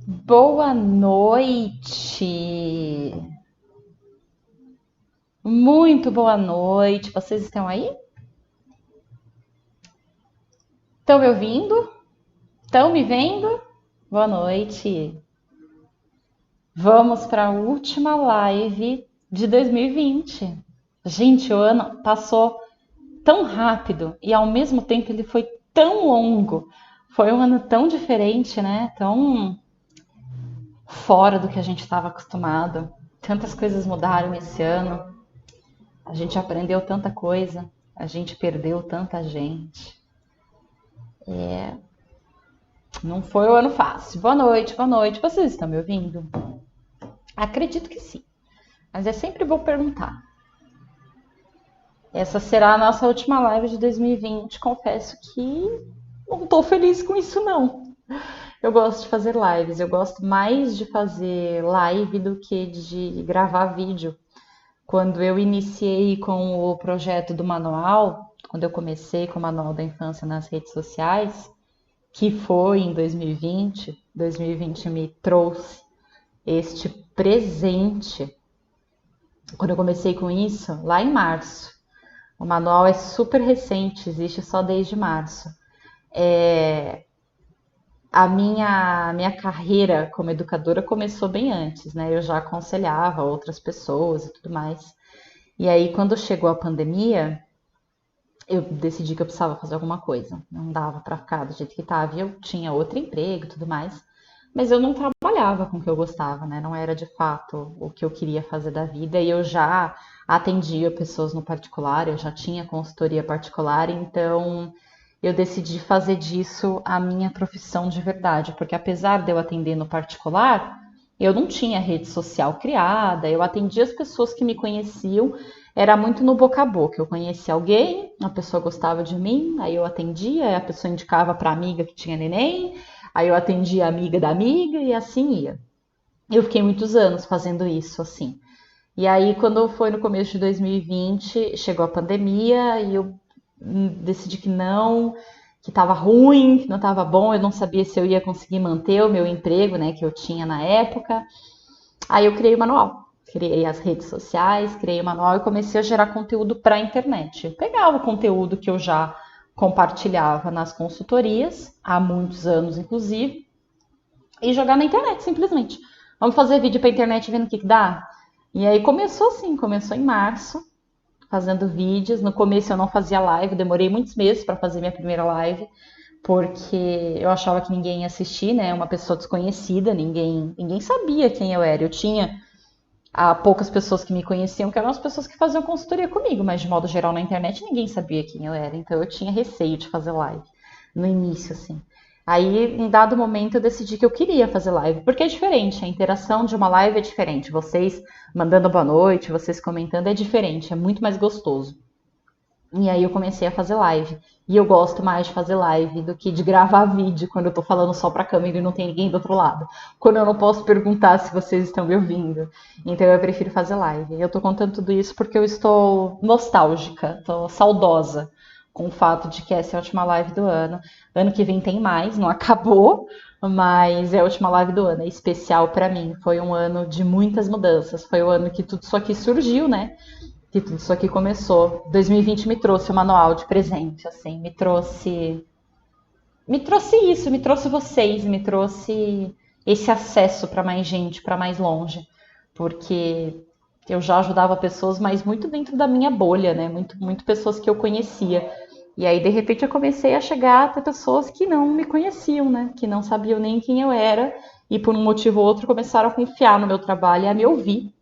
Boa noite! Muito boa noite! Vocês estão aí? Estão me ouvindo? Estão me vendo? Boa noite! Vamos para a última live de 2020. Gente, o ano passou tão rápido e ao mesmo tempo ele foi tão longo. Foi um ano tão diferente, né? Tão fora do que a gente estava acostumado. Tantas coisas mudaram esse ano. A gente aprendeu tanta coisa. A gente perdeu tanta gente. Não foi um ano fácil. Boa noite, boa noite. Vocês estão me ouvindo? Acredito que sim. Mas é sempre bom perguntar. Essa será a nossa última live de 2020. Confesso que não estou feliz com isso, não. Eu gosto de fazer lives. Eu gosto mais de fazer live do que de gravar vídeo. Quando eu iniciei com o projeto do manual, quando eu comecei com o Manual da Infância nas redes sociais, que foi em 2020, 2020 me trouxe este presente. Quando eu comecei com isso, lá em março. O manual é super recente, existe só desde março. A minha carreira como educadora começou bem antes, né? Eu já aconselhava outras pessoas e tudo mais. E aí, quando chegou a pandemia, eu decidi que eu precisava fazer alguma coisa. Não dava para ficar do jeito que estava. E eu tinha outro emprego e tudo mais. Mas eu não trabalhava com o que eu gostava, né? Não era de fato o que eu queria fazer da vida. E eu já atendia pessoas no particular, eu já tinha consultoria particular, então eu decidi fazer disso a minha profissão de verdade. Porque apesar de eu atender no particular, eu não tinha rede social criada, eu atendia as pessoas que me conheciam, era muito no boca a boca. Eu conhecia alguém, a pessoa gostava de mim, aí eu atendia, aí a pessoa indicava para amiga que tinha neném, aí eu atendia a amiga da amiga e assim ia. Eu fiquei muitos anos fazendo isso assim. E aí, quando foi no começo de 2020, chegou a pandemia e eu decidi que não, que estava ruim, que não estava bom, eu não sabia se eu ia conseguir manter o meu emprego, né, que eu tinha na época. Aí eu criei o manual, criei as redes sociais, criei o manual e comecei a gerar conteúdo para a internet. Eu pegava o conteúdo que eu já compartilhava nas consultorias, há muitos anos inclusive, e jogar na internet simplesmente. Vamos fazer vídeo para a internet vendo o que dá? E aí começou assim, começou em março, fazendo vídeos. No começo eu não fazia live, demorei muitos meses para fazer minha primeira live, porque eu achava que ninguém ia assistir, né? Uma pessoa desconhecida, ninguém sabia quem eu era. Eu tinha poucas pessoas que me conheciam, que eram as pessoas que faziam consultoria comigo, mas de modo geral na internet ninguém sabia quem eu era, então eu tinha receio de fazer live no início, assim. Aí, em dado momento, eu decidi que eu queria fazer live, porque é diferente, a interação de uma live é diferente. Vocês mandando boa noite, vocês comentando é diferente, é muito mais gostoso. E aí eu comecei a fazer live. E eu gosto mais de fazer live do que de gravar vídeo quando eu tô falando só pra câmera e não tem ninguém do outro lado. Quando eu não posso perguntar se vocês estão me ouvindo. Então eu prefiro fazer live. Eu tô contando tudo isso porque eu estou nostálgica, tô saudosa com o fato de que essa é a última live do ano. Ano que vem tem mais, não acabou, mas é a última live do ano. É especial pra mim. Foi um ano de muitas mudanças. Foi o ano que tudo isso aqui surgiu, né? Que tudo isso aqui começou. 2020 me trouxe o manual de presente, assim, me trouxe isso, me trouxe vocês, me trouxe esse acesso para mais gente, para mais longe, porque eu já ajudava pessoas, mas muito dentro da minha bolha, né? Muito pessoas que eu conhecia. E aí, de repente, eu comecei a chegar até pessoas que não me conheciam, né? Que não sabiam nem quem eu era e por um motivo ou outro começaram a confiar no meu trabalho e a me ouvir.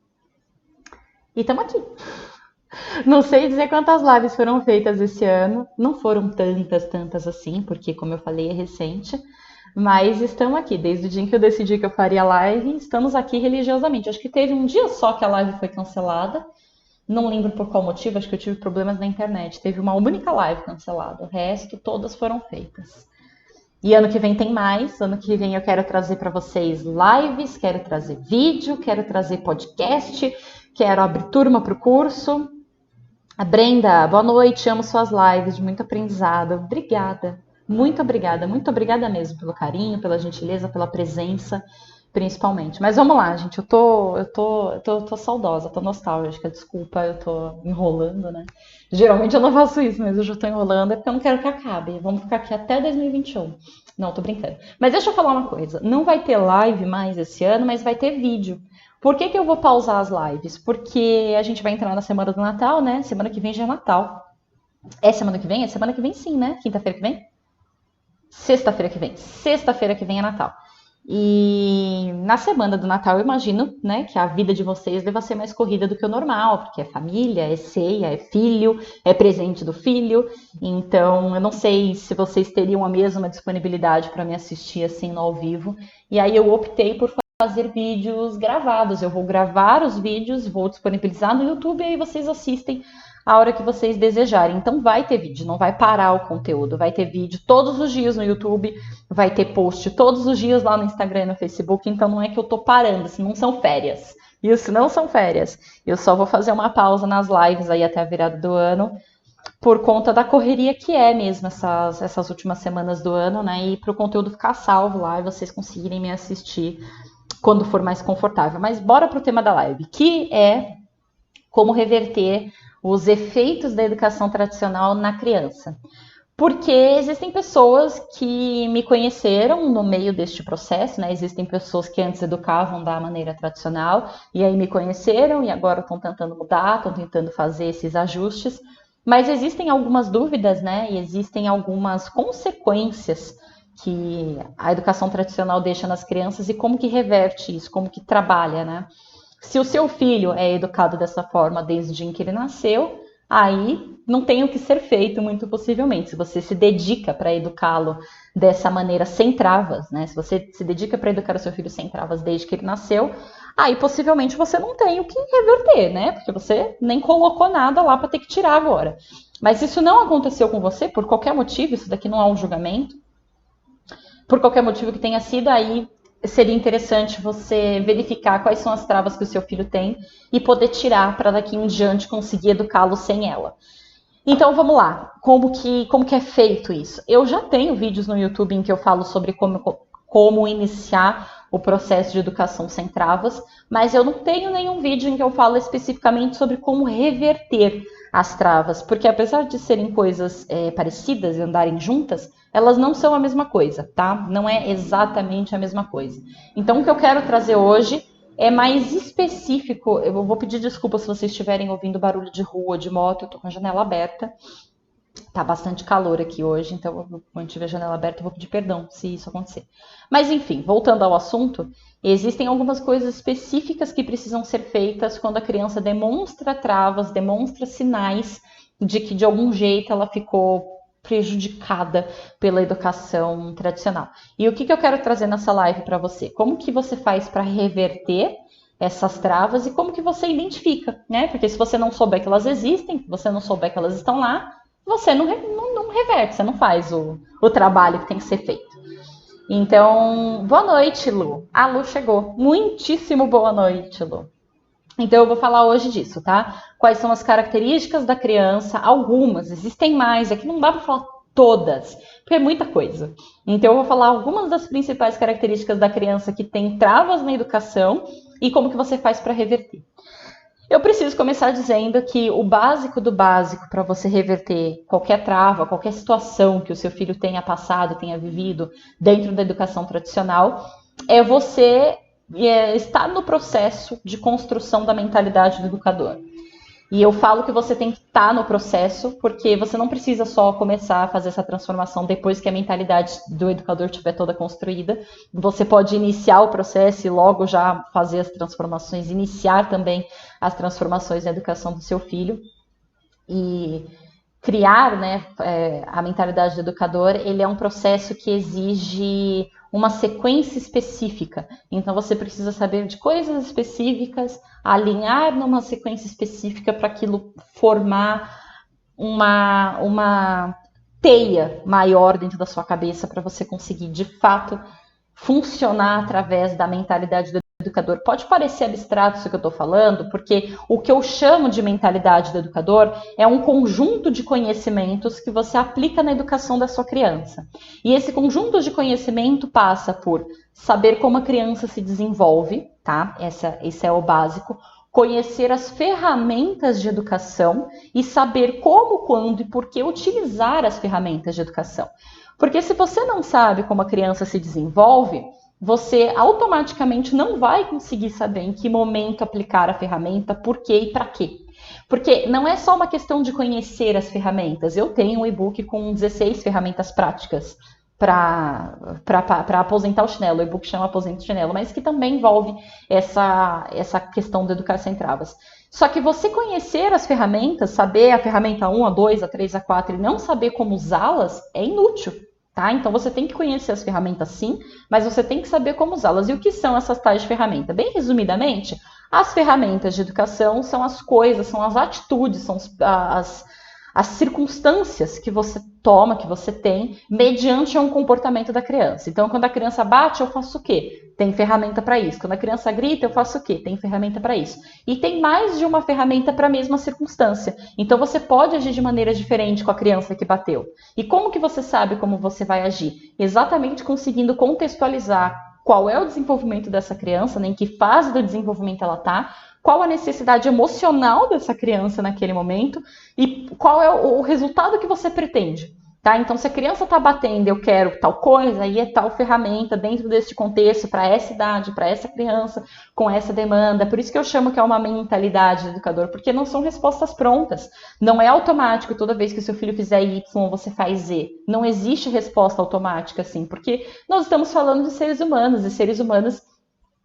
E estamos aqui. Não sei dizer quantas lives foram feitas esse ano. Não foram tantas assim, porque, como eu falei, é recente. Mas estamos aqui. Desde o dia em que eu decidi que eu faria live, estamos aqui religiosamente. Acho que teve um dia só que a live foi cancelada. Não lembro por qual motivo, acho que eu tive problemas na internet. Teve uma única live cancelada. O resto, todas foram feitas. E ano que vem tem mais. Ano que vem eu quero trazer para vocês lives, quero trazer vídeo, quero trazer podcast, quero abrir turma para o curso. A Brenda, boa noite, amo suas lives, de muito aprendizado. Obrigada, muito obrigada mesmo pelo carinho, pela gentileza, pela presença, principalmente. Mas vamos lá, gente, eu tô saudosa, tô nostálgica, desculpa, eu tô enrolando, né? Geralmente eu não faço isso, mas hoje eu tô enrolando, é porque eu não quero que acabe. Vamos ficar aqui até 2021. Não, tô brincando. Mas deixa eu falar uma coisa, não vai ter live mais esse ano, mas vai ter vídeo. Por que que eu vou pausar as lives? Porque a gente vai entrar na semana do Natal, né? Semana que vem já é Natal. É semana que vem? É semana que vem sim, né? Quinta-feira que vem? Sexta-feira que vem. Sexta-feira que vem é Natal. E na semana do Natal, eu imagino, né, que a vida de vocês deva ser mais corrida do que o normal, porque é família, é ceia, é filho, é presente do filho. Então, eu não sei se vocês teriam a mesma disponibilidade para me assistir assim no ao vivo. E aí eu optei por fazer vídeos gravados. Eu vou gravar os vídeos, vou disponibilizar no YouTube e aí vocês assistem a hora que vocês desejarem. Então vai ter vídeo, não vai parar o conteúdo, vai ter vídeo todos os dias no YouTube, vai ter post todos os dias lá no Instagram e no Facebook, então não é que eu tô parando, isso não são férias. Isso não são férias. Eu só vou fazer uma pausa nas lives aí até a virada do ano, por conta da correria que é mesmo essas últimas semanas do ano, né? E para o conteúdo ficar salvo lá e vocês conseguirem me assistir quando for mais confortável. Mas bora pro tema da live, que é como reverter os efeitos da educação tradicional na criança. Porque existem pessoas que me conheceram no meio deste processo, né? Existem pessoas que antes educavam da maneira tradicional e aí me conheceram e agora estão tentando mudar, estão tentando fazer esses ajustes. Mas existem algumas dúvidas, né? E existem algumas consequências que a educação tradicional deixa nas crianças e como que reverte isso, como que trabalha, né? Se o seu filho é educado dessa forma desde o dia em que ele nasceu, aí não tem o que ser feito, muito possivelmente. Se você se dedica para educá-lo dessa maneira sem travas, né? Se você se dedica para educar o seu filho sem travas desde que ele nasceu, aí possivelmente você não tem o que reverter, né? Porque você nem colocou nada lá para ter que tirar agora. Mas se isso não aconteceu com você, por qualquer motivo, isso daqui não é um julgamento, por qualquer motivo que tenha sido, aí seria interessante você verificar quais são as travas que o seu filho tem e poder tirar para daqui em diante conseguir educá-lo sem ela. Então vamos lá, como que é feito isso? Eu já tenho vídeos no YouTube em que eu falo sobre como iniciar o processo de educação sem travas, mas eu não tenho nenhum vídeo em que eu falo especificamente sobre como reverter as travas, porque apesar de serem coisas parecidas e andarem juntas, elas não são a mesma coisa, tá? Não é exatamente a mesma coisa. Então o que eu quero trazer hoje é mais específico. Eu vou pedir desculpa se vocês estiverem ouvindo barulho de rua, de moto, eu tô com a janela aberta. Tá bastante calor aqui hoje, então quando tiver a janela aberta eu vou pedir perdão se isso acontecer. Mas enfim, voltando ao assunto, existem algumas coisas específicas que precisam ser feitas quando a criança demonstra travas, demonstra sinais de que de algum jeito ela ficou prejudicada pela educação tradicional. E o que eu quero trazer nessa live para você? Como que você faz para reverter essas travas e como que você identifica, né? Porque se você não souber que elas existem, se você não souber que elas estão lá, você não reverte, você não faz o trabalho que tem que ser feito. Então, boa noite, Lu. A Lu chegou. Muitíssimo boa noite, Lu. Então, eu vou falar hoje disso, tá? Quais são as características da criança? Algumas, existem mais, aqui não dá para falar todas, porque é muita coisa. Então, eu vou falar algumas das principais características da criança que tem travas na educação e como que você faz para reverter. Eu preciso começar dizendo que o básico do básico para você reverter qualquer trava, qualquer situação que o seu filho tenha passado, tenha vivido dentro da educação tradicional, é você estar no processo de construção da mentalidade do educador. E eu falo que você tem que estar no processo, porque você não precisa só começar a fazer essa transformação depois que a mentalidade do educador estiver toda construída. Você pode iniciar o processo e logo já fazer as transformações, iniciar também as transformações na educação do seu filho. E criar, né, a mentalidade do educador, ele é um processo que exige uma sequência específica. Então você precisa saber de coisas específicas, alinhar numa sequência específica para aquilo formar uma teia maior dentro da sua cabeça para você conseguir de fato funcionar através da mentalidade do educador. Pode parecer abstrato isso que eu estou falando, porque o que eu chamo de mentalidade do educador é um conjunto de conhecimentos que você aplica na educação da sua criança. E esse conjunto de conhecimento passa por saber como a criança se desenvolve, tá? Esse é o básico. Conhecer as ferramentas de educação e saber como, quando e por que utilizar as ferramentas de educação. Porque se você não sabe como a criança se desenvolve, você automaticamente não vai conseguir saber em que momento aplicar a ferramenta, por quê e para quê. Porque não é só uma questão de conhecer as ferramentas. Eu tenho um e-book com 16 ferramentas práticas para aposentar o chinelo. O e-book chama Aposenta o Chinelo, mas que também envolve essa questão da educação em travas. Só que você conhecer as ferramentas, saber a ferramenta 1, a 2, a 3, a 4 e não saber como usá-las é inútil. Tá? Então você tem que conhecer as ferramentas sim, mas você tem que saber como usá-las. E o que são essas tais de ferramenta? Bem resumidamente, as ferramentas de educação são as coisas, são as atitudes, são as circunstâncias que você toma, que você tem, mediante um comportamento da criança. Então, quando a criança bate, eu faço o quê? Tem ferramenta para isso. Quando a criança grita, eu faço o quê? Tem ferramenta para isso. E tem mais de uma ferramenta para a mesma circunstância. Então, você pode agir de maneira diferente com a criança que bateu. E como que você sabe como você vai agir? Exatamente conseguindo contextualizar qual é o desenvolvimento dessa criança, né, em que fase do desenvolvimento ela está, qual a necessidade emocional dessa criança naquele momento e qual é o resultado que você pretende. Tá? Então, se a criança está batendo, eu quero tal coisa, aí é tal ferramenta dentro desse contexto, para essa idade, para essa criança, com essa demanda. Por isso que eu chamo que é uma mentalidade do educador, porque não são respostas prontas. Não é automático, toda vez que o seu filho fizer Y, você faz Z. Não existe resposta automática, assim, porque nós estamos falando de seres humanos, e seres humanos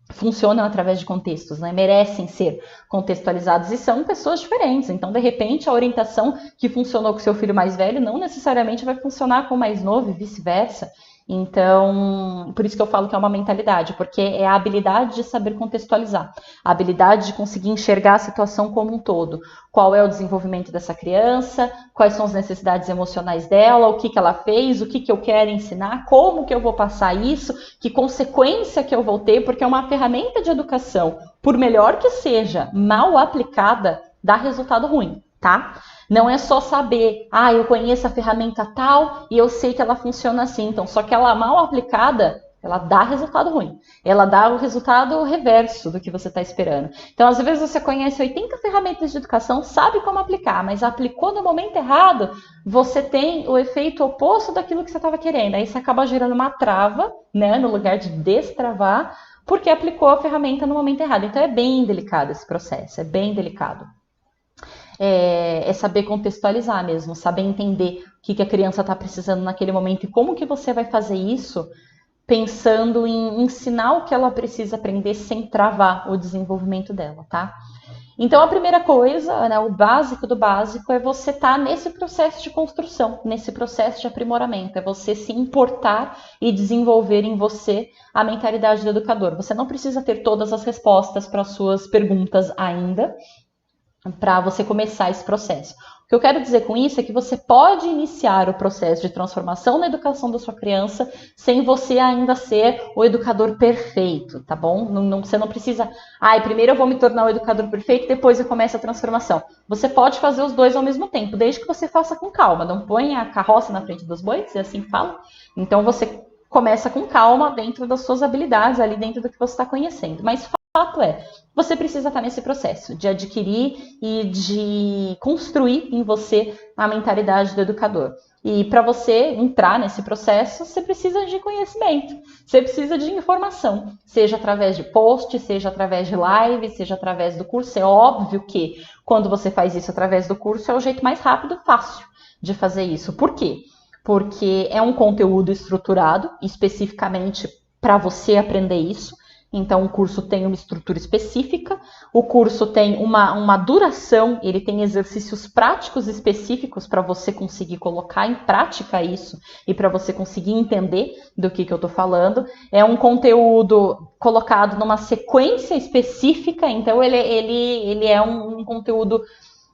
funcionam através de contextos, né? Merecem ser contextualizados e são pessoas diferentes. Então, de repente, a orientação que funcionou com seu filho mais velho não necessariamente vai funcionar com o mais novo e vice-versa. Então, por isso que eu falo que é uma mentalidade, porque é a habilidade de saber contextualizar, a habilidade de conseguir enxergar a situação como um todo. Qual é o desenvolvimento dessa criança, quais são as necessidades emocionais dela, o que ela fez, o que eu quero ensinar, como que eu vou passar isso, que consequência que eu vou ter, porque é uma ferramenta de educação, por melhor que seja, mal aplicada, dá resultado ruim, tá? Não é só saber, eu conheço a ferramenta tal e eu sei que ela funciona assim. Então, só que ela mal aplicada, ela dá resultado ruim. Ela dá o resultado reverso do que você está esperando. Então, às vezes você conhece 80 ferramentas de educação, sabe como aplicar, mas aplicou no momento errado, você tem o efeito oposto daquilo que você estava querendo. Aí você acaba gerando uma trava, né, no lugar de destravar, porque aplicou a ferramenta no momento errado. Então, é bem delicado esse processo, é bem delicado. É saber contextualizar mesmo, saber entender o que a criança está precisando naquele momento e como que você vai fazer isso pensando em ensinar o que ela precisa aprender sem travar o desenvolvimento dela, tá? Então, a primeira coisa, né, o básico do básico é você estar nesse processo de construção, nesse processo de aprimoramento, é você se importar e desenvolver em você a mentalidade do educador. Você não precisa ter todas as respostas para as suas perguntas ainda, para você começar esse processo. O que eu quero dizer com isso é que você pode iniciar o processo de transformação na educação da sua criança sem você ainda ser o educador perfeito, tá bom? Você não precisa, primeiro eu vou me tornar o educador perfeito, depois eu começo a transformação. Você pode fazer os dois ao mesmo tempo, desde que você faça com calma. Não põe a carroça na frente dos bois, é assim que fala. Então você começa com calma dentro das suas habilidades, ali dentro do que você está conhecendo. Mas fato é, você precisa estar nesse processo de adquirir e de construir em você a mentalidade do educador. E para você entrar nesse processo, você precisa de conhecimento, você precisa de informação, seja através de post, seja através de live, seja através do curso. É óbvio que quando você faz isso através do curso é o jeito mais rápido e fácil de fazer isso. Por quê? Porque é um conteúdo estruturado, especificamente para você aprender isso. Então, o curso tem uma estrutura específica, o curso tem uma duração, ele tem exercícios práticos específicos para você conseguir colocar em prática isso e para você conseguir entender do que eu estou falando. É um conteúdo colocado numa sequência específica, então ele é um conteúdo...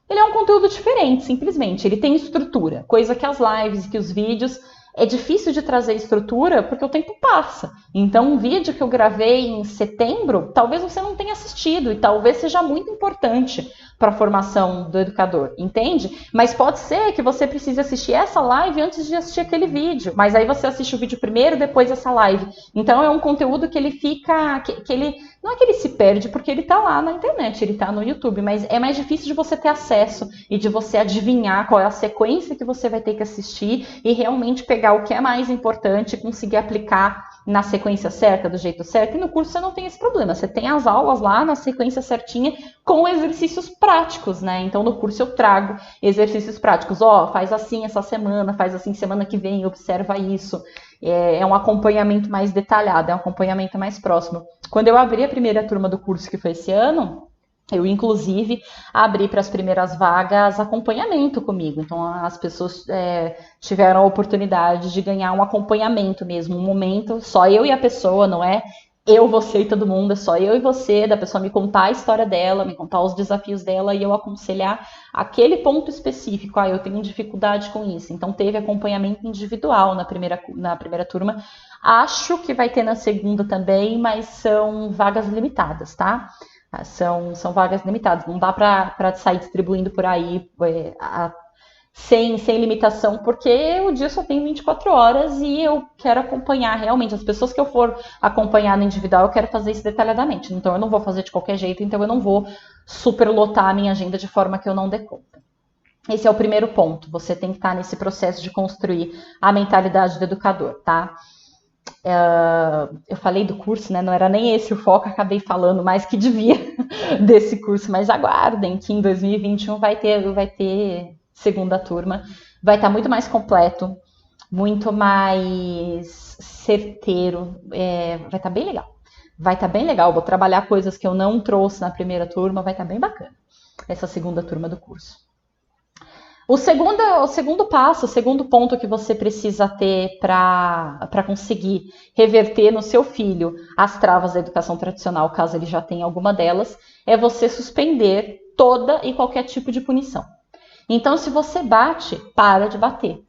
Ele é um conteúdo diferente, simplesmente. Ele tem estrutura, coisa que as lives e que os vídeos é difícil de trazer estrutura porque o tempo passa. Então, um vídeo que eu gravei em setembro, talvez você não tenha assistido e talvez seja muito importante para a formação do educador, entende? Mas pode ser que você precise assistir essa live antes de assistir aquele vídeo, mas aí você assiste o vídeo primeiro, depois essa live. Então, é um conteúdo que ele fica, que ele, não é que ele se perde, porque ele está lá na internet, ele está no YouTube, mas é mais difícil de você ter acesso e de você adivinhar qual é a sequência que você vai ter que assistir e realmente pegar o que é mais importante e conseguir aplicar na sequência certa, do jeito certo. E no curso você não tem esse problema, você tem as aulas lá na sequência certinha com exercícios práticos, né? Então no curso eu trago exercícios práticos, faz assim essa semana, faz assim semana que vem, observa isso. É um acompanhamento mais detalhado, é um acompanhamento mais próximo. Quando eu abri a primeira turma do curso, que foi esse ano, eu, inclusive, abri para as primeiras vagas acompanhamento comigo. Então, as pessoas tiveram a oportunidade de ganhar um acompanhamento mesmo, um momento, só eu e a pessoa, não é eu, você e todo mundo, é só eu e você, da pessoa me contar a história dela, me contar os desafios dela e eu aconselhar aquele ponto específico. Eu tenho dificuldade com isso. Então, teve acompanhamento individual na primeira turma. Acho que vai ter na segunda também, mas são vagas limitadas, tá? São vagas limitadas, não dá para sair distribuindo por aí sem limitação, porque o dia só tem 24 horas e eu quero acompanhar realmente. As pessoas que eu for acompanhar no individual, eu quero fazer isso detalhadamente. Então, eu não vou fazer de qualquer jeito, então eu não vou superlotar a minha agenda de forma que eu não dê conta. Esse é o primeiro ponto. Você tem que estar nesse processo de construir a mentalidade do educador, tá? Eu falei do curso, né? Não era nem esse o foco, acabei falando mais que devia desse curso, mas aguardem que em 2021 vai ter segunda turma, vai estar muito mais completo, muito mais certeiro, vai estar bem legal. Vai estar bem legal, vou trabalhar coisas que eu não trouxe na primeira turma, vai estar bem bacana essa segunda turma do curso. O segundo passo, o segundo ponto que você precisa ter para conseguir reverter no seu filho as travas da educação tradicional, caso ele já tenha alguma delas, é você suspender toda e qualquer tipo de punição. Então, se você bate, para de bater.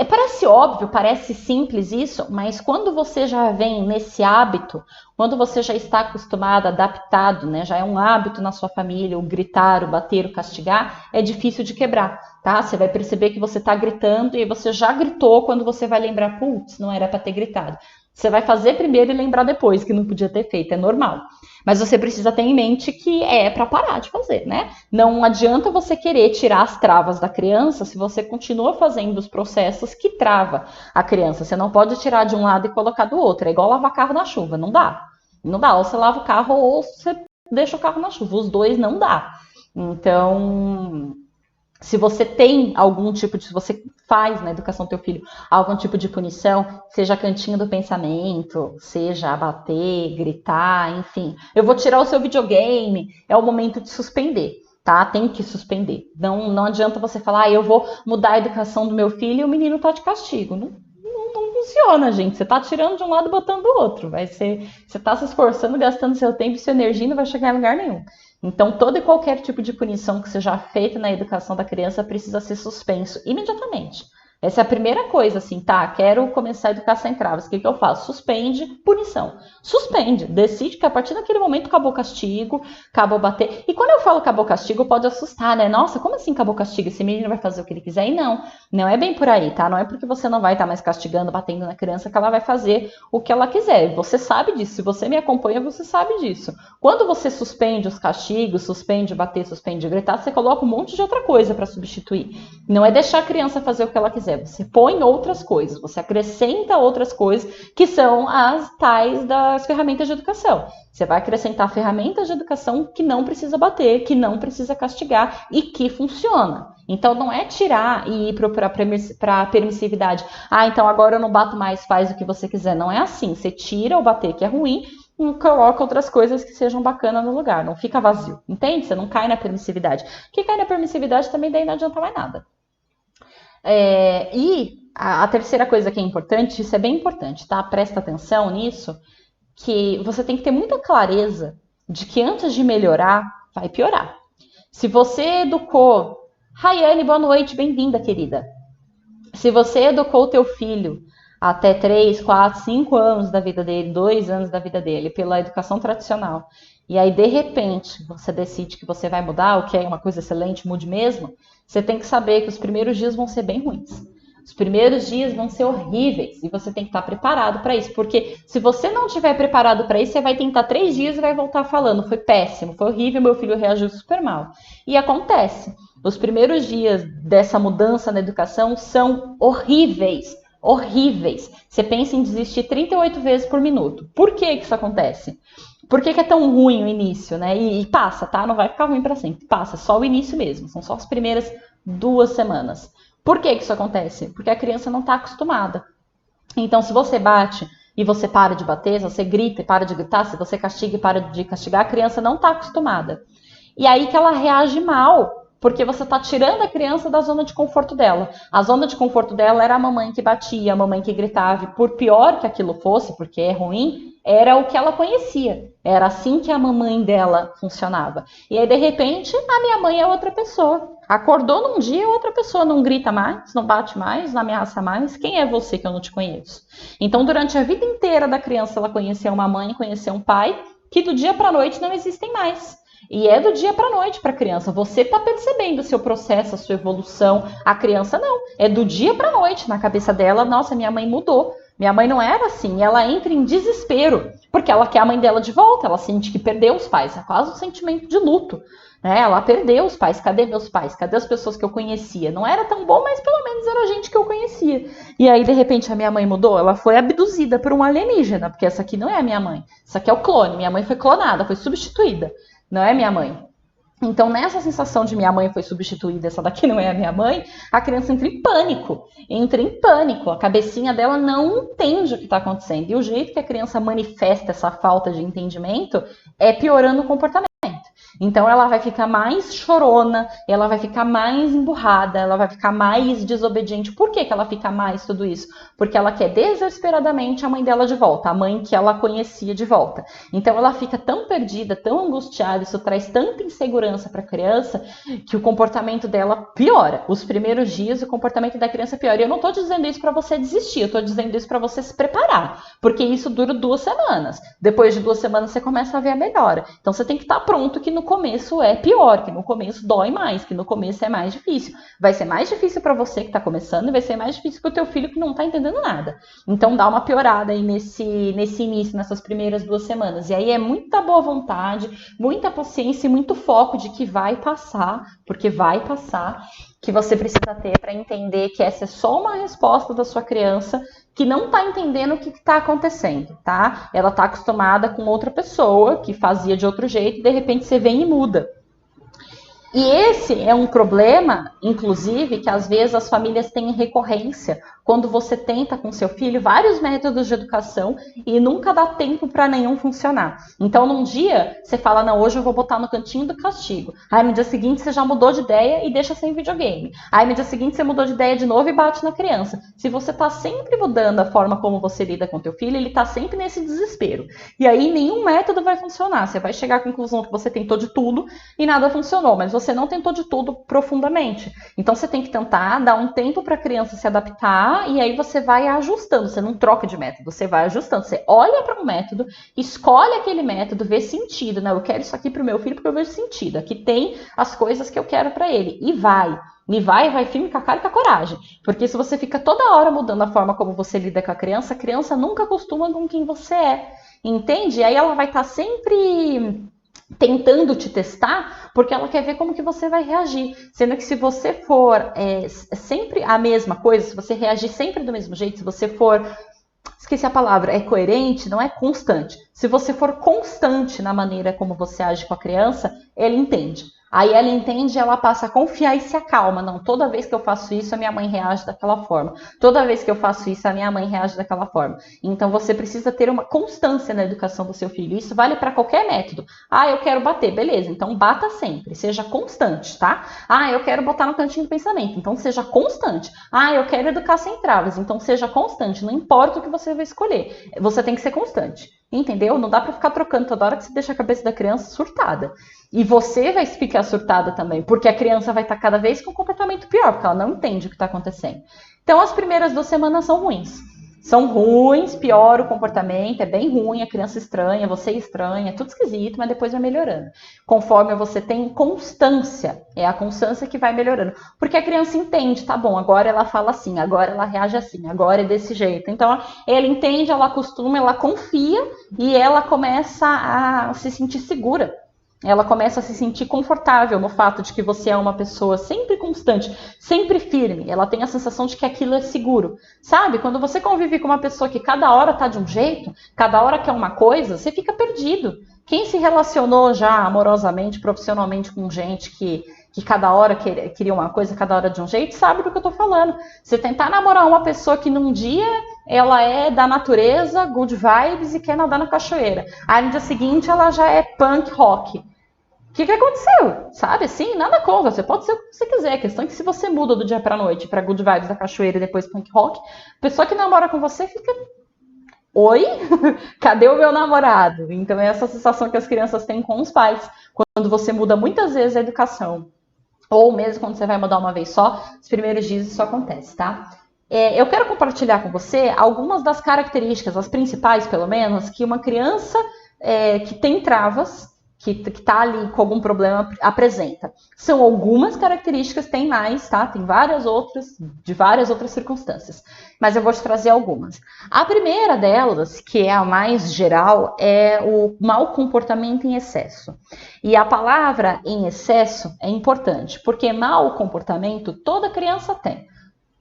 Parece óbvio, parece simples isso, mas quando você já vem nesse hábito, quando você já está acostumado, adaptado, né, já é um hábito na sua família, o gritar, o bater, o castigar, é difícil de quebrar, tá? Você vai perceber que você está gritando e você já gritou quando você vai lembrar, putz, não era para ter gritado. Você vai fazer primeiro e lembrar depois que não podia ter feito, é normal. Mas você precisa ter em mente que é para parar de fazer, né? Não adianta você querer tirar as travas da criança se você continua fazendo os processos que trava a criança. Você não pode tirar de um lado e colocar do outro. É igual lavar carro na chuva, não dá. Não dá, ou você lava o carro ou você deixa o carro na chuva. Os dois não dá. Então, se você tem algum tipo de, se você faz na educação do teu filho algum tipo de punição, seja cantinho do pensamento, seja abater, gritar, enfim. Eu vou tirar o seu videogame, é o momento de suspender, tá? Tem que suspender. Não adianta você falar, eu vou mudar a educação do meu filho e o menino tá de castigo. Não funciona, gente. Você tá tirando de um lado e botando do outro. Você tá se esforçando, gastando seu tempo e sua energia e não vai chegar em lugar nenhum. Então, todo e qualquer tipo de punição que seja feita na educação da criança precisa ser suspenso imediatamente. Essa é a primeira coisa, assim, tá? Quero começar a educar sem travas. O que eu faço? Suspende, punição. Suspende. Decide que a partir daquele momento acabou o castigo, acabou bater. E quando eu falo acabou o castigo, pode assustar, né? Nossa, como assim acabou o castigo? Esse menino vai fazer o que ele quiser? E não é bem por aí, tá? Não é porque você não vai estar mais castigando, batendo na criança que ela vai fazer o que ela quiser. Você sabe disso. Se você me acompanha, você sabe disso. Quando você suspende os castigos, suspende bater, suspende gritar, você coloca um monte de outra coisa para substituir. Não é deixar a criança fazer o que ela quiser. Você põe outras coisas, você acrescenta outras coisas que são as tais das ferramentas de educação. Você vai acrescentar ferramentas de educação que não precisa bater, que não precisa castigar e que funciona. Então não é tirar e ir para a permissividade. Então agora eu não bato mais, faz o que você quiser. Não é assim. Você tira o bater, que é ruim, e coloca outras coisas que sejam bacanas no lugar. Não fica vazio, entende? Você não cai na permissividade. Porque cai na permissividade também daí não adianta mais nada. E a terceira coisa que é importante, isso é bem importante, tá? Presta atenção nisso, que você tem que ter muita clareza de que antes de melhorar, vai piorar. Se você educou... Rayane, boa noite, bem-vinda, querida. Se você educou o teu filho até 3, 4, 5 anos da vida dele, 2 anos da vida dele, pela educação tradicional, e aí de repente você decide que você vai mudar, o que é uma coisa excelente, mude mesmo, você tem que saber que os primeiros dias vão ser bem ruins. Os primeiros dias vão ser horríveis e você tem que estar preparado para isso, porque se você não estiver preparado para isso, você vai tentar 3 dias e vai voltar falando, foi péssimo, foi horrível, meu filho reagiu super mal. E acontece, os primeiros dias dessa mudança na educação são horríveis, horríveis. Você pensa em desistir 38 vezes por minuto. Por que isso acontece? Por que é tão ruim o início, né? E passa, tá? Não vai ficar ruim para sempre. Passa, só o início mesmo. São só as primeiras 2 semanas. Por que isso acontece? Porque a criança não está acostumada. Então, se você bate e você para de bater, se você grita e para de gritar, se você castiga e para de castigar, a criança não está acostumada. E aí que ela reage mal, porque você está tirando a criança da zona de conforto dela. A zona de conforto dela era a mamãe que batia, a mamãe que gritava. E por pior que aquilo fosse, porque é ruim, era o que ela conhecia. Era assim que a mamãe dela funcionava. E aí, de repente, a minha mãe é outra pessoa. Acordou num dia, outra pessoa não grita mais, não bate mais, não ameaça mais. Quem é você que eu não te conheço? Então, durante a vida inteira da criança, ela conheceu uma mãe, conheceu um pai, que do dia para a noite não existem mais. E é do dia para a noite para a criança. Você está percebendo o seu processo, a sua evolução. A criança não. É do dia para a noite. Na cabeça dela, nossa, minha mãe mudou. Minha mãe não era assim. Ela entra em desespero, porque ela quer a mãe dela de volta. Ela sente que perdeu os pais. É quase um sentimento de luto. Né? Ela perdeu os pais. Cadê meus pais? Cadê as pessoas que eu conhecia? Não era tão bom, mas pelo menos era gente que eu conhecia. E aí, de repente, a minha mãe mudou. Ela foi abduzida por um alienígena, porque essa aqui não é a minha mãe. Essa aqui é o clone. Minha mãe foi clonada, foi substituída. Não é minha mãe. Então, nessa sensação de minha mãe foi substituída, essa daqui não é a minha mãe, a criança entra em pânico. Entra em pânico. A cabecinha dela não entende o que está acontecendo. E o jeito que a criança manifesta essa falta de entendimento é piorando o comportamento. Então ela vai ficar mais chorona, ela vai ficar mais emburrada, ela vai ficar mais desobediente. Por que ela fica mais tudo isso? Porque ela quer desesperadamente a mãe dela de volta, a mãe que ela conhecia de volta. Então ela fica tão perdida, tão angustiada, isso traz tanta insegurança para a criança que o comportamento dela piora. Os primeiros dias o comportamento da criança piora. E eu não estou dizendo isso para você desistir, eu estou dizendo isso para você se preparar, porque isso dura 2 semanas. Depois de 2 semanas você começa a ver a melhora. Então você tem que estar pronto que no começo é pior, que no começo dói mais, que no começo é mais difícil. Vai ser mais difícil para você que está começando e vai ser mais difícil para o teu filho que não está entendendo nada. Então dá uma piorada aí nesse início, nessas primeiras 2 semanas. E aí é muita boa vontade, muita paciência e muito foco de que vai passar, porque vai passar, que você precisa ter para entender que essa é só uma resposta da sua criança que não está entendendo o que está acontecendo, tá? Ela está acostumada com outra pessoa que fazia de outro jeito e de repente você vem e muda. E esse é um problema, inclusive, que às vezes as famílias têm recorrência quando você tenta com seu filho vários métodos de educação e nunca dá tempo para nenhum funcionar. Então, num dia, você fala, não, hoje eu vou botar no cantinho do castigo. Aí, no dia seguinte, você já mudou de ideia e deixa sem videogame. Aí, no dia seguinte, você mudou de ideia de novo e bate na criança. Se você está sempre mudando a forma como você lida com teu filho, ele está sempre nesse desespero. E aí, nenhum método vai funcionar. Você vai chegar à conclusão que você tentou de tudo e nada funcionou, mas você não tentou de tudo profundamente. Então, você tem que tentar dar um tempo para a criança se adaptar e aí você vai ajustando, você não troca de método, você vai ajustando, você olha para um método, escolhe aquele método, vê sentido, né? Eu quero isso aqui para o meu filho porque eu vejo sentido, aqui tem as coisas que eu quero para ele, e vai firme com a cara e com a coragem, porque se você fica toda hora mudando a forma como você lida com a criança nunca acostuma com quem você é, entende? E aí ela vai estar sempre tentando te testar, porque ela quer ver como que você vai reagir. Sendo que se você for sempre a mesma coisa, se você reagir sempre do mesmo jeito, se você for, esqueci a palavra, é coerente, não é constante. Se você for constante na maneira como você age com a criança, ela entende. Aí ela entende e ela passa a confiar e se acalma. Não, toda vez que eu faço isso, a minha mãe reage daquela forma. Toda vez que eu faço isso, a minha mãe reage daquela forma. Então você precisa ter uma constância na educação do seu filho. Isso vale para qualquer método. Ah, eu quero bater. Beleza, então bata sempre. Seja constante, tá? Ah, eu quero botar no cantinho do pensamento. Então seja constante. Ah, eu quero educar sem travas. Então seja constante. Não importa o que você vai escolher. Você tem que ser constante. Entendeu? Não dá para ficar trocando toda hora que você deixa a cabeça da criança surtada. E você vai ficar surtada também, porque a criança vai estar cada vez com um comportamento pior, porque ela não entende o que está acontecendo. Então, as primeiras 2 semanas são ruins. São ruins, piora o comportamento, é bem ruim, a criança estranha, você estranha, é tudo esquisito, mas depois vai melhorando. Conforme você tem constância, é a constância que vai melhorando. Porque a criança entende, tá bom, agora ela fala assim, agora ela reage assim, agora é desse jeito. Então, ela entende, ela acostuma, ela confia e ela começa a se sentir segura. Ela começa a se sentir confortável no fato de que você é uma pessoa sempre constante, sempre firme. Ela tem a sensação de que aquilo é seguro. Sabe? Quando você convive com uma pessoa que cada hora tá de um jeito, cada hora quer uma coisa, você fica perdido. Quem se relacionou já amorosamente, profissionalmente com gente que cada hora queria uma coisa, cada hora de um jeito, sabe do que eu tô falando. Você tentar namorar uma pessoa que num dia ela é da natureza, good vibes e quer nadar na cachoeira. Aí no dia seguinte ela já é punk rock. O que aconteceu? Sabe, assim, nada contra, você pode ser o que você quiser, a questão é que se você muda do dia pra noite pra good vibes da cachoeira e depois punk rock, a pessoa que namora com você fica, oi? Cadê o meu namorado? Então é essa sensação que as crianças têm com os pais, quando você muda muitas vezes a educação, ou mesmo quando você vai mudar uma vez só, os primeiros dias isso acontece, tá? Eu quero compartilhar com você algumas das características, as principais pelo menos, que uma criança que tem travas, que está ali com algum problema, apresenta. São algumas características, tem mais, tá? Tem várias outras, de várias outras circunstâncias. Mas eu vou te trazer algumas. A primeira delas, que é a mais geral, é o mau comportamento em excesso. E a palavra em excesso é importante, porque mau comportamento toda criança tem.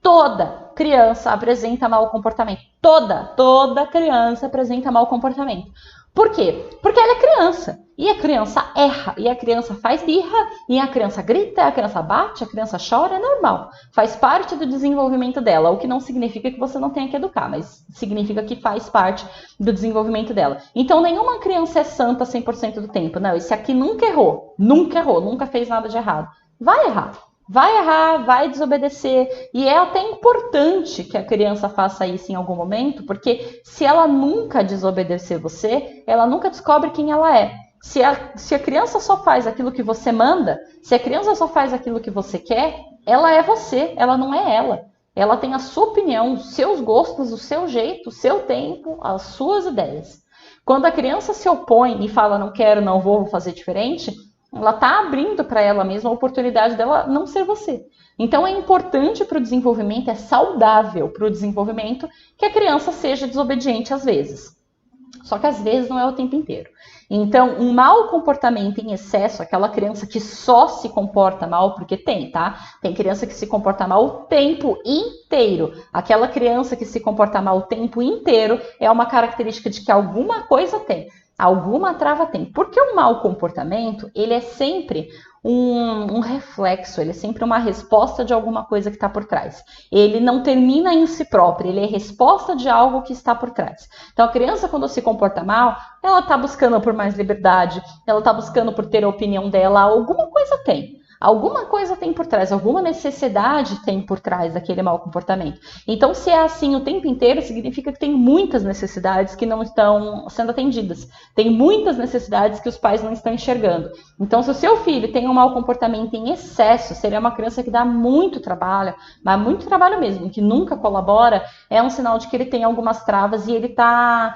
Toda criança apresenta mau comportamento. Toda criança apresenta mau comportamento. Por quê? Porque ela é criança. E a criança erra. E a criança faz birra. E a criança grita, a criança bate, a criança chora. É normal. Faz parte do desenvolvimento dela. O que não significa que você não tenha que educar. Mas significa que faz parte do desenvolvimento dela. Então, nenhuma criança é santa 100% do tempo. Não, esse aqui nunca errou. Nunca fez nada de errado. Vai errar. Vai errar, vai desobedecer, e é até importante que a criança faça isso em algum momento, porque se ela nunca desobedecer você, ela nunca descobre quem ela é. Se a criança só faz aquilo que você manda, se a criança só faz aquilo que você quer, ela é você, ela não é ela. Ela tem a sua opinião, os seus gostos, o seu jeito, o seu tempo, as suas ideias. Quando a criança se opõe e fala não quero, não vou fazer diferente, ela está abrindo para ela mesma a oportunidade dela não ser você. Então é importante para o desenvolvimento, é saudável para o desenvolvimento que a criança seja desobediente às vezes. Só que às vezes não é o tempo inteiro. Então, um mau comportamento em excesso, aquela criança que só se comporta mal, porque tem, tá? Tem criança que se comporta mal o tempo inteiro. Aquela criança que se comporta mal o tempo inteiro é uma característica de que alguma coisa tem. Alguma trava tem. Porque o mau comportamento, ele é sempre um reflexo, ele é sempre uma resposta de alguma coisa que está por trás. Ele não termina em si próprio, ele é resposta de algo que está por trás. Então a criança, quando se comporta mal, ela está buscando por mais liberdade, ela está buscando por ter a opinião dela, alguma coisa tem. Alguma coisa tem por trás, alguma necessidade tem por trás daquele mau comportamento. Então, se é assim o tempo inteiro, significa que tem muitas necessidades que não estão sendo atendidas. Tem muitas necessidades que os pais não estão enxergando. Então, se o seu filho tem um mau comportamento em excesso, seria uma criança que dá muito trabalho, mas muito trabalho mesmo, que nunca colabora, é um sinal de que ele tem algumas travas e ele tá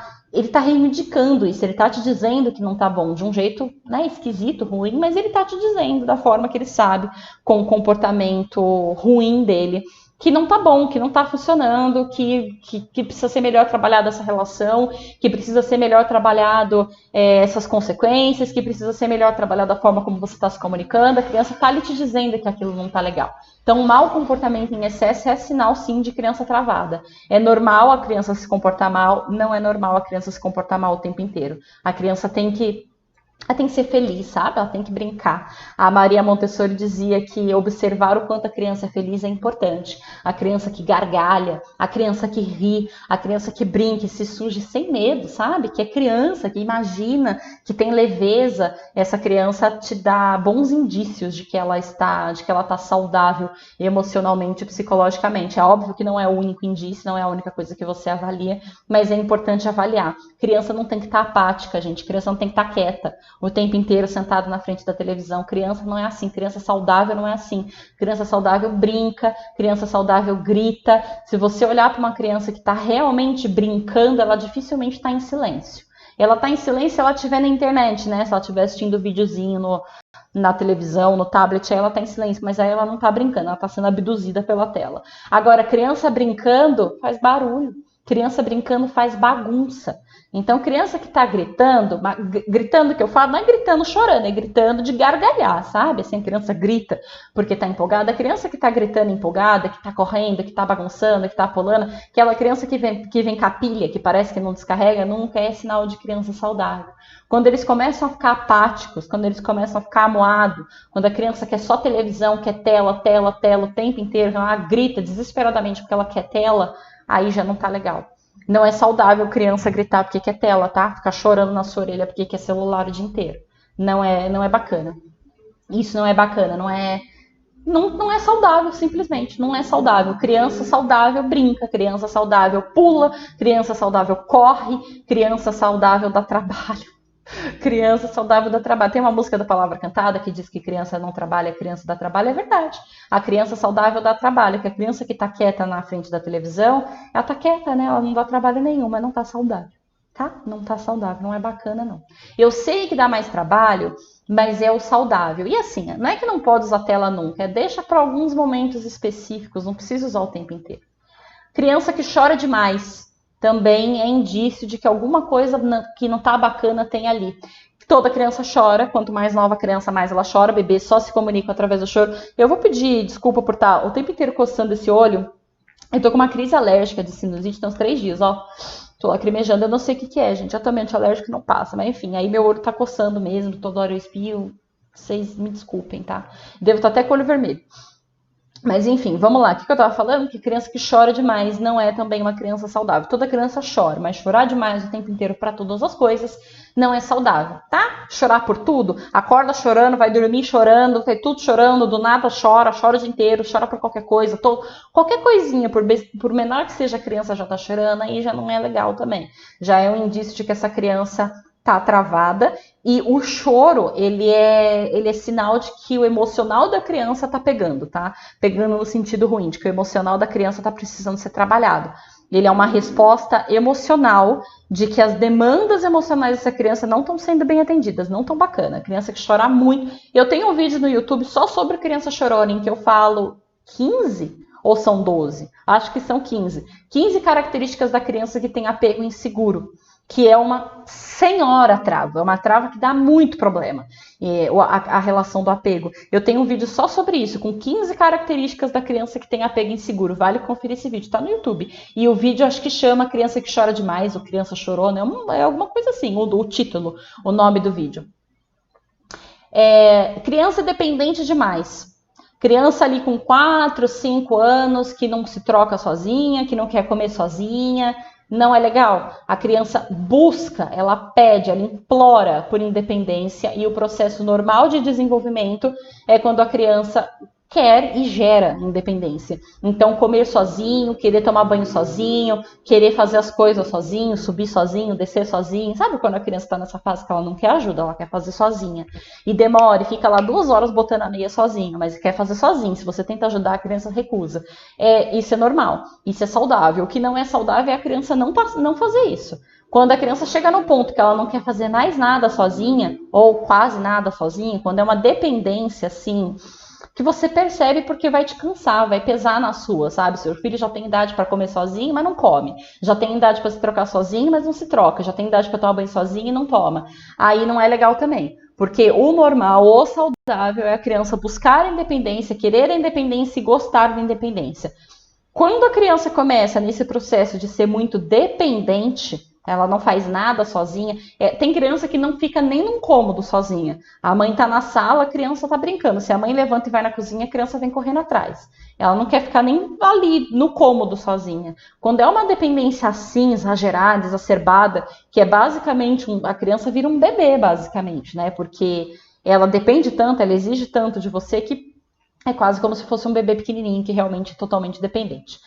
reivindicando isso, ele tá te dizendo que não tá bom, de um jeito, né, esquisito, ruim, mas ele tá te dizendo da forma que ele sabe, com o comportamento ruim dele, que não tá bom, que não tá funcionando, que precisa ser melhor trabalhada essa relação, que precisa ser melhor trabalhado essas consequências, que precisa ser melhor trabalhada a forma como você está se comunicando, a criança tá ali te dizendo que aquilo não tá legal. Então, o mau comportamento em excesso é sinal, sim, de criança travada. É normal a criança se comportar mal, não é normal a criança se comportar mal o tempo inteiro. A criança tem que ser feliz, sabe? Ela tem que brincar. A Maria Montessori dizia que observar o quanto a criança é feliz é importante. A criança que gargalha, a criança que ri, a criança que brinca e se surge sem medo, sabe? Que é criança, que imagina, que tem leveza. Essa criança te dá bons indícios de que ela está saudável emocionalmente e psicologicamente. É óbvio que não é o único indício, não é a única coisa que você avalia, mas é importante avaliar. Criança não tem que estar apática, gente. Criança não tem que estar quieta. o tempo inteiro sentado na frente da televisão. Criança não é assim, criança saudável não é assim. Criança saudável brinca, criança saudável grita. Se você olhar para uma criança que está realmente brincando, ela dificilmente está em silêncio. Ela está em silêncio se ela estiver na internet, né? Se ela estiver assistindo videozinho na televisão, no tablet, aí ela está em silêncio, mas aí ela não está brincando, ela está sendo abduzida pela tela. Agora, criança brincando faz barulho, criança brincando faz bagunça. Então, criança que está gritando, gritando que eu falo, não é gritando chorando, é gritando de gargalhar, sabe? Assim, a criança grita porque está empolgada. A criança que está gritando empolgada, que está correndo, que está bagunçando, que está pulando, aquela criança que vem com a pilha, que parece que não descarrega, nunca é sinal de criança saudável. Quando eles começam a ficar apáticos, quando eles começam a ficar amuados, quando a criança quer só televisão, quer tela, tela, tela o tempo inteiro, ela grita desesperadamente porque ela quer tela, aí já não tá legal. Não é saudável criança gritar porque quer tela, tá? Ficar chorando na sua orelha porque quer celular o dia inteiro. Não é bacana. Isso não é bacana, não é saudável, simplesmente. Não é saudável. Criança saudável brinca, criança saudável pula, criança saudável corre, criança saudável dá trabalho. Criança saudável dá trabalho. Tem uma música da Palavra Cantada que diz que criança não trabalha, criança dá trabalho. É verdade. A criança saudável dá trabalho. Que a criança que tá quieta na frente da televisão, ela tá quieta, né? Ela não dá trabalho nenhum, mas não tá saudável. Tá? Não tá saudável. Não é bacana, não. Eu sei que dá mais trabalho, mas é o saudável. E assim, não é que não pode usar tela nunca. Deixa para alguns momentos específicos. Não precisa usar o tempo inteiro. Criança que chora demais também é indício de que alguma coisa que não tá bacana tem ali. Toda criança chora, quanto mais nova a criança, mais ela chora. Bebê só se comunica através do choro. Eu vou pedir desculpa por estar o tempo inteiro coçando esse olho. Eu tô com uma crise alérgica de sinusite, tem uns 3 dias, ó. Tô lacrimejando, eu não sei o que é, gente. Atualmente alérgico não passa, mas enfim, aí meu olho tá coçando mesmo, toda hora eu espio. Vocês me desculpem, tá? Devo estar até com o olho vermelho. Mas enfim, vamos lá. O que eu tava falando? Que criança que chora demais não é também uma criança saudável. Toda criança chora, mas chorar demais o tempo inteiro para todas as coisas não é saudável, tá? Chorar por tudo, acorda chorando, vai dormir chorando, vai tudo chorando, do nada chora o dia inteiro, chora por qualquer coisa, qualquer coisinha, por menor que seja a criança já tá chorando, aí já não é legal também. Já é um indício de que essa criança tá travada, e o choro, ele é sinal de que o emocional da criança tá pegando, tá? Pegando no sentido ruim, de que o emocional da criança tá precisando ser trabalhado. Ele é uma resposta emocional de que as demandas emocionais dessa criança não estão sendo bem atendidas, não tão bacana. A criança que chora muito. Eu tenho um vídeo no YouTube só sobre criança chorona, em que eu falo 15 ou são 12? Acho que são 15. 15 características da criança que tem apego inseguro, que é uma senhora trava, é uma trava que dá muito problema, a relação do apego. Eu tenho um vídeo só sobre isso, com 15 características da criança que tem apego inseguro. Vale conferir esse vídeo, tá no YouTube. E o vídeo acho que chama Criança que Chora Demais, ou Criança Chorona, é alguma coisa assim, o título, o nome do vídeo. Criança dependente demais. Criança ali com 4, 5 anos, que não se troca sozinha, que não quer comer sozinha. Não é legal. A criança busca, ela pede, ela implora por independência, e o processo normal de desenvolvimento é quando a criança quer e gera independência. Então, comer sozinho, querer tomar banho sozinho, querer fazer as coisas sozinho, subir sozinho, descer sozinho. Sabe quando a criança está nessa fase que ela não quer ajuda, ela quer fazer sozinha. E demora, e fica lá 2 horas botando a meia sozinho, mas quer fazer sozinho. Se você tenta ajudar, a criança recusa. Isso é normal, isso é saudável. O que não é saudável é a criança não fazer isso. Quando a criança chega no ponto que ela não quer fazer mais nada sozinha, ou quase nada sozinha, quando é uma dependência, assim, que você percebe porque vai te cansar, vai pesar na sua, sabe? Seu filho já tem idade para comer sozinho, mas não come. Já tem idade para se trocar sozinho, mas não se troca. Já tem idade para tomar banho sozinho e não toma. Aí não é legal também. Porque o normal, o saudável é a criança buscar a independência, querer a independência e gostar da independência. Quando a criança começa nesse processo de ser muito dependente, ela não faz nada sozinha. Tem criança que não fica nem num cômodo sozinha. A mãe tá na sala, a criança tá brincando. Se a mãe levanta e vai na cozinha, a criança vem correndo atrás. Ela não quer ficar nem ali no cômodo sozinha. Quando é uma dependência assim, exagerada, exacerbada, que é basicamente a criança vira um bebê, basicamente, né? Porque ela depende tanto, ela exige tanto de você que é quase como se fosse um bebê pequenininho que realmente é totalmente dependente.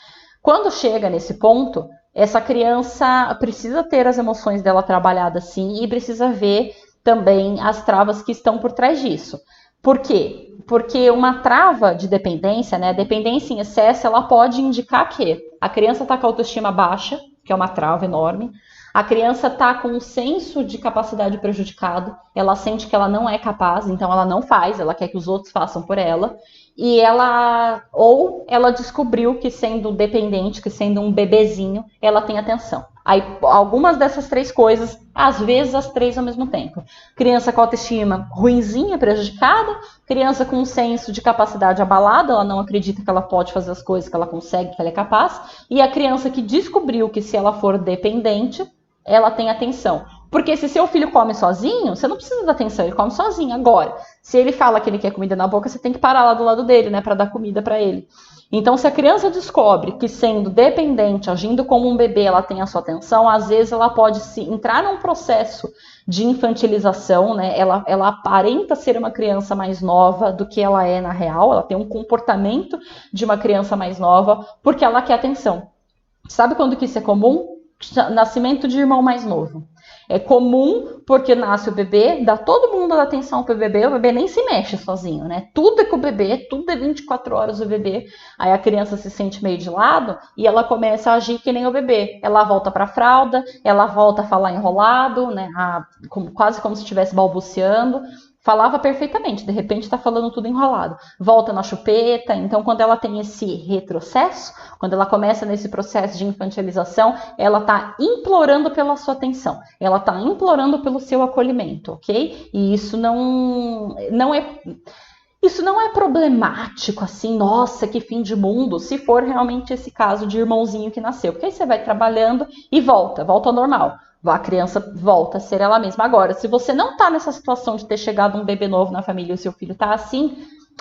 Quando chega nesse ponto, essa criança precisa ter as emoções dela trabalhadas sim, e precisa ver também as travas que estão por trás disso. Por quê? Porque uma trava de dependência, né, a dependência em excesso, ela pode indicar que a criança está com a autoestima baixa, que é uma trava enorme, a criança está com um senso de capacidade prejudicado, ela sente que ela não é capaz, então ela não faz, ela quer que os outros façam por ela, e ela descobriu que sendo dependente, que sendo um bebezinho, ela tem atenção. Aí, algumas dessas três coisas, às vezes as três ao mesmo tempo. Criança com autoestima ruinzinha, prejudicada, criança com um senso de capacidade abalado, ela não acredita que ela pode fazer as coisas, que ela consegue, que ela é capaz, e a criança que descobriu que se ela for dependente, ela tem atenção. Porque se seu filho come sozinho, você não precisa dar atenção, ele come sozinho. Agora, se ele fala que ele quer comida na boca, você tem que parar lá do lado dele, né, para dar comida para ele. Então, se a criança descobre que sendo dependente, agindo como um bebê, ela tem a sua atenção, às vezes ela pode entrar num processo de infantilização, né? Ela aparenta ser uma criança mais nova do que ela é na real, ela tem um comportamento de uma criança mais nova porque ela quer atenção. Sabe quando que isso é comum? Nascimento de irmão mais novo. É comum porque nasce o bebê, dá todo mundo a atenção pro bebê, o bebê nem se mexe sozinho, né? Tudo é com o bebê, tudo é 24 horas o bebê. Aí a criança se sente meio de lado e ela começa a agir que nem o bebê. Ela volta pra fralda, ela volta a falar enrolado, né? Quase como se estivesse balbuciando. Falava perfeitamente, de repente está falando tudo enrolado. Volta na chupeta, então quando ela tem esse retrocesso, quando ela começa nesse processo de infantilização, ela está implorando pela sua atenção, ela está implorando pelo seu acolhimento, ok? E isso não é problemático, assim, nossa, que fim de mundo, se for realmente esse caso de irmãozinho que nasceu. Porque aí você vai trabalhando e volta ao normal. A criança volta a ser ela mesma. Agora, se você não tá nessa situação de ter chegado um bebê novo na família e o seu filho tá assim,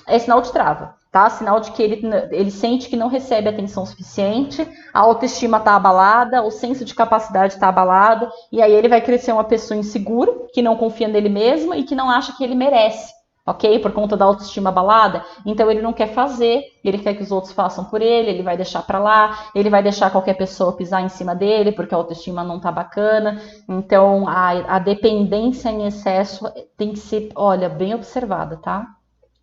é sinal de trava, tá? Sinal de que ele sente que não recebe atenção suficiente, a autoestima tá abalada, o senso de capacidade tá abalado, e aí ele vai crescer uma pessoa insegura, que não confia nele mesmo e que não acha que ele merece. Ok? Por conta da autoestima abalada, então ele não quer fazer, ele quer que os outros façam por ele vai deixar pra lá, ele vai deixar qualquer pessoa pisar em cima dele, porque a autoestima não tá bacana. Então, a dependência em excesso tem que ser, olha, bem observada, tá?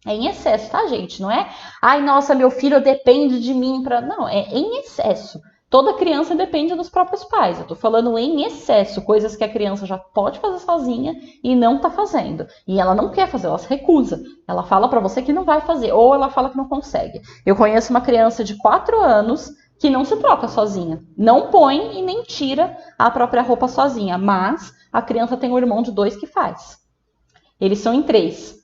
É em excesso, tá, gente? Não é, ai, nossa, meu filho depende de mim pra... Não, é em excesso. Toda criança depende dos próprios pais. Eu tô falando em excesso, coisas que a criança já pode fazer sozinha e não tá fazendo. E ela não quer fazer, ela se recusa. Ela fala pra você que não vai fazer, ou ela fala que não consegue. Eu conheço uma criança de 4 anos que não se troca sozinha. Não põe e nem tira a própria roupa sozinha. Mas a criança tem um irmão de 2 que faz. Eles são em 3.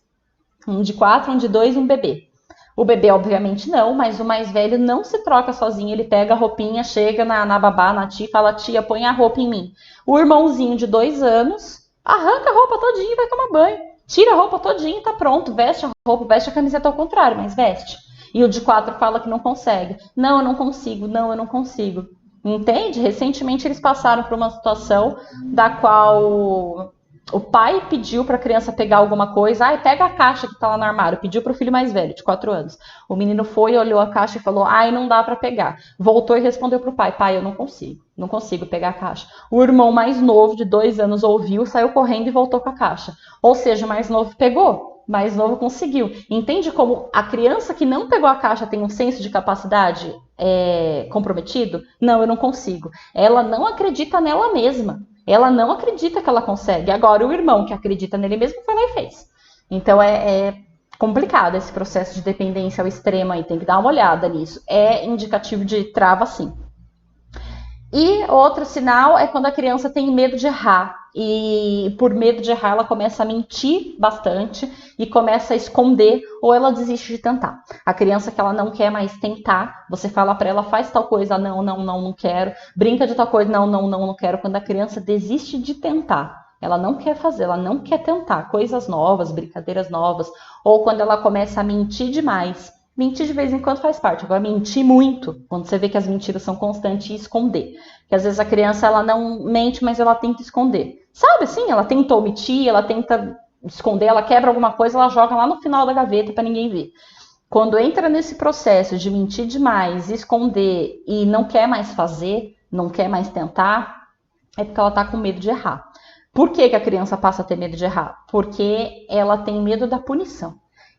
Um de 4, um de 2 e um bebê. O bebê, obviamente, não, mas o mais velho não se troca sozinho. Ele pega a roupinha, chega na babá, na tia, e fala, tia, põe a roupa em mim. O irmãozinho de 2 anos arranca a roupa todinha e vai tomar banho. Tira a roupa todinha e tá pronto. Veste a roupa, veste a camiseta ao contrário, mas veste. E o de 4 fala que não consegue. Não, eu não consigo. Não, eu não consigo. Entende? Recentemente eles passaram por uma situação da qual... O pai pediu para a criança pegar alguma coisa. Ai, pega a caixa que tá lá no armário. Pediu para o filho mais velho, de 4 anos. O menino foi, olhou a caixa e falou, ai, não dá para pegar. Voltou e respondeu pro pai, pai, eu não consigo. Não consigo pegar a caixa. O irmão mais novo, de 2 anos, ouviu, saiu correndo e voltou com a caixa. Ou seja, o mais novo pegou. Mais novo conseguiu. Entende como a criança que não pegou a caixa tem um senso de capacidade comprometido? Não, eu não consigo. Ela não acredita nela mesma. Ela não acredita que ela consegue. Agora, o irmão que acredita nele mesmo foi lá e fez. Então, é complicado esse processo de dependência ao extremo aí. Tem que dar uma olhada nisso. É indicativo de trava, sim. E outro sinal é quando a criança tem medo de errar. E por medo de errar, ela começa a mentir bastante e começa a esconder ou ela desiste de tentar. A criança que ela não quer mais tentar, você fala para ela, faz tal coisa, não quero. Brinca de tal coisa, não quero. Quando a criança desiste de tentar, ela não quer fazer, ela não quer tentar coisas novas, brincadeiras novas. Ou quando ela começa a mentir demais. Mentir de vez em quando faz parte. Agora, mentir muito, quando você vê que as mentiras são constantes, e esconder. Porque às vezes a criança ela não mente, mas ela tenta esconder. Sabe assim? Ela tenta omitir, ela tenta esconder, ela quebra alguma coisa, ela joga lá no final da gaveta para ninguém ver. Quando entra nesse processo de mentir demais, esconder e não quer mais fazer, não quer mais tentar, é porque ela está com medo de errar. Por que que a criança passa a ter medo de errar? Porque ela tem medo da punição.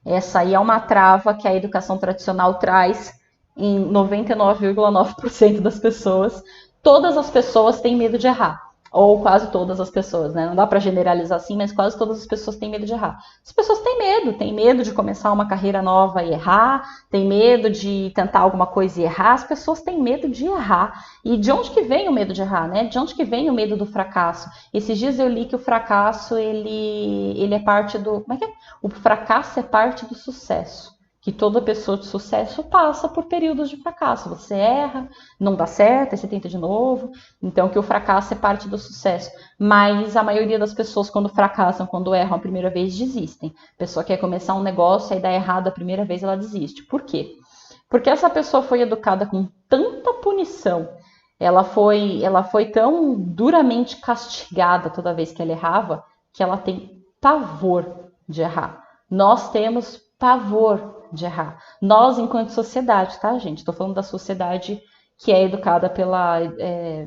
Essa aí é uma trava que a educação tradicional traz em 99,9% das pessoas. Todas as pessoas têm medo de errar. Ou quase todas as pessoas, né? Não dá para generalizar assim, mas quase todas as pessoas têm medo de errar. As pessoas têm medo de começar uma carreira nova e errar, têm medo de tentar alguma coisa e errar. As pessoas têm medo de errar. E de onde que vem o medo de errar, né? De onde que vem o medo do fracasso? Esses dias eu li que o fracasso, ele é parte do... Como é que é? O fracasso é parte do sucesso. Que toda pessoa de sucesso passa por períodos de fracasso. Você erra, não dá certo, aí você tenta de novo. Então, que o fracasso é parte do sucesso. Mas a maioria das pessoas, quando fracassam, quando erram a primeira vez, desistem. A pessoa quer começar um negócio, aí dá errado a primeira vez, ela desiste. Por quê? Porque essa pessoa foi educada com tanta punição, ela foi tão duramente castigada toda vez que ela errava, que ela tem pavor de errar. Nós temos pavor de errar. Nós, enquanto sociedade, tá, gente? Estou falando da sociedade que é educada pela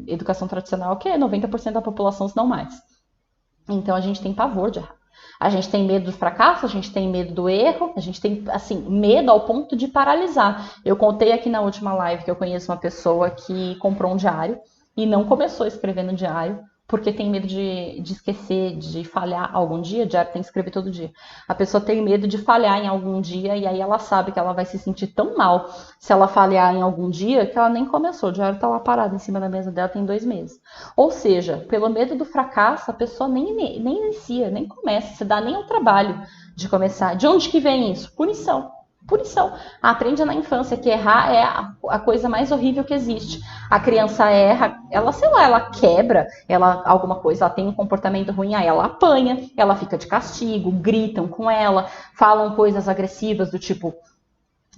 educação tradicional, que é 90% da população, se não mais. Então, a gente tem pavor de errar. A gente tem medo do fracasso, a gente tem medo do erro, a gente tem, assim, medo ao ponto de paralisar. Eu contei aqui na última live que eu conheço uma pessoa que comprou um diário e não começou a escrever no diário, porque tem medo de esquecer, de falhar algum dia. O diário tem que escrever todo dia. A pessoa tem medo de falhar em algum dia e aí ela sabe que ela vai se sentir tão mal se ela falhar em algum dia que ela nem começou. O diário tá lá parado em cima da mesa dela tem 2 meses. Ou seja, pelo medo do fracasso, a pessoa nem inicia, nem começa, se dá nem o trabalho de começar. De onde que vem isso? Punição. Punição. Aprende na infância que errar é a coisa mais horrível que existe. A criança erra, ela, sei lá, ela quebra, alguma coisa, ela tem um comportamento ruim, aí ela apanha, ela fica de castigo, gritam com ela, falam coisas agressivas do tipo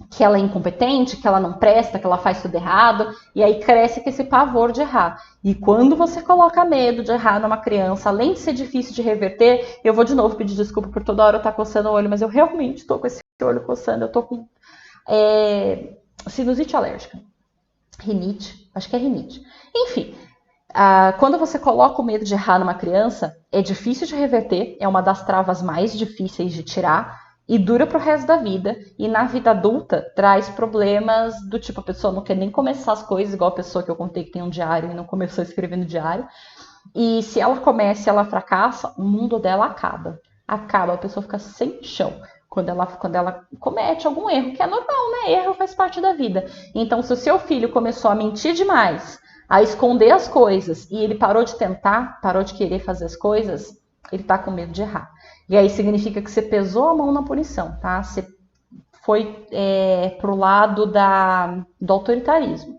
que ela é incompetente, que ela não presta, que ela faz tudo errado, e aí cresce com esse pavor de errar. E quando você coloca medo de errar numa criança, além de ser difícil de reverter, eu vou de novo pedir desculpa por toda hora eu estar coçando o olho, mas eu realmente estou com esse olho coçando, eu estou com sinusite alérgica, rinite, acho que é rinite. Enfim, quando você coloca o medo de errar numa criança, é difícil de reverter, é uma das travas mais difíceis de tirar, e dura pro resto da vida. E na vida adulta traz problemas do tipo, a pessoa não quer nem começar as coisas, igual a pessoa que eu contei que tem um diário e não começou a escrever no diário. E se ela começa e ela fracassa, o mundo dela acaba. Acaba, a pessoa fica sem chão quando ela comete algum erro, que é normal, né? Erro faz parte da vida. Então, se o seu filho começou a mentir demais, a esconder as coisas, e ele parou de tentar, parou de querer fazer as coisas, ele tá com medo de errar. E aí significa que você pesou a mão na punição, tá? Você foi pro lado do autoritarismo.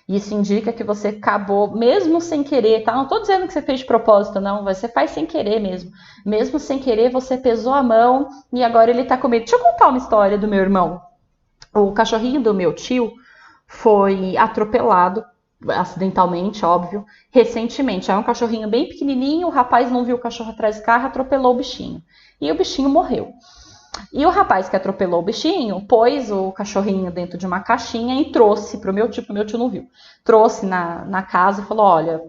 Isso indica que você acabou, mesmo sem querer, tá? Não tô dizendo que você fez de propósito, não. Você faz sem querer mesmo. Mesmo sem querer, você pesou a mão e agora ele tá com medo. Deixa eu contar uma história do meu irmão. O cachorrinho do meu tio foi atropelado acidentalmente, óbvio, recentemente. É um cachorrinho bem pequenininho, o rapaz não viu o cachorro atrás do carro, atropelou o bichinho. E o bichinho morreu. E o rapaz que atropelou o bichinho pôs o cachorrinho dentro de uma caixinha e trouxe para o meu tio não viu. Trouxe na casa e falou, olha,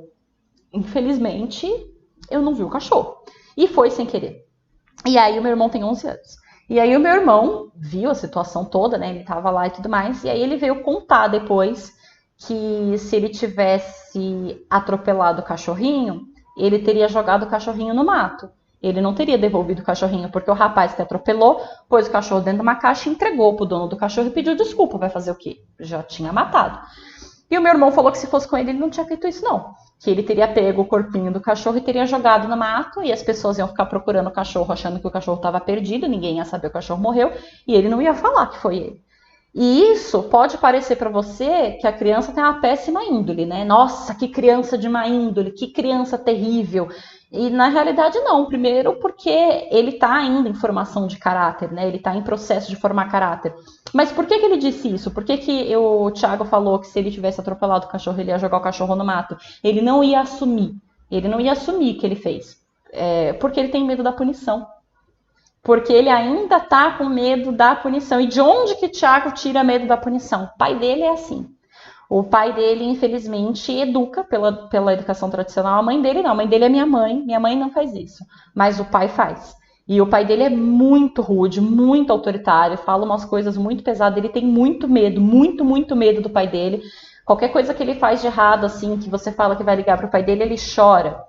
infelizmente eu não vi o cachorro. E foi sem querer. E aí o meu irmão tem 11 anos. E aí o meu irmão viu a situação toda, né? Ele tava lá e tudo mais. E aí ele veio contar depois que se ele tivesse atropelado o cachorrinho, ele teria jogado o cachorrinho no mato. Ele não teria devolvido o cachorrinho, porque o rapaz que atropelou pôs o cachorro dentro de uma caixa e entregou pro dono do cachorro e pediu desculpa. Vai fazer o quê? Já tinha matado. E o meu irmão falou que se fosse com ele, ele não tinha feito isso, não. Que ele teria pego o corpinho do cachorro e teria jogado no mato, e as pessoas iam ficar procurando o cachorro, achando que o cachorro estava perdido, ninguém ia saber que o cachorro morreu, e ele não ia falar que foi ele. E isso pode parecer para você que a criança tem uma péssima índole, né? Nossa, que criança de má índole, que criança terrível. E na realidade não, primeiro porque ele está ainda em formação de caráter, né? Ele está em processo de formar caráter. Mas por que ele disse isso? Por que o Thiago falou que se ele tivesse atropelado o cachorro, ele ia jogar o cachorro no mato? Ele não ia assumir que ele fez. Porque ele tem medo da punição. Porque ele ainda está com medo da punição. E de onde que Thiago tira medo da punição? O pai dele é assim. O pai dele, infelizmente, educa pela educação tradicional. A mãe dele não. A mãe dele é minha mãe. Minha mãe não faz isso. Mas o pai faz. E o pai dele é muito rude, muito autoritário, fala umas coisas muito pesadas. Ele tem muito medo, muito, muito medo do pai dele. Qualquer coisa que ele faz de errado, assim, que você fala que vai ligar pro pai dele, ele chora.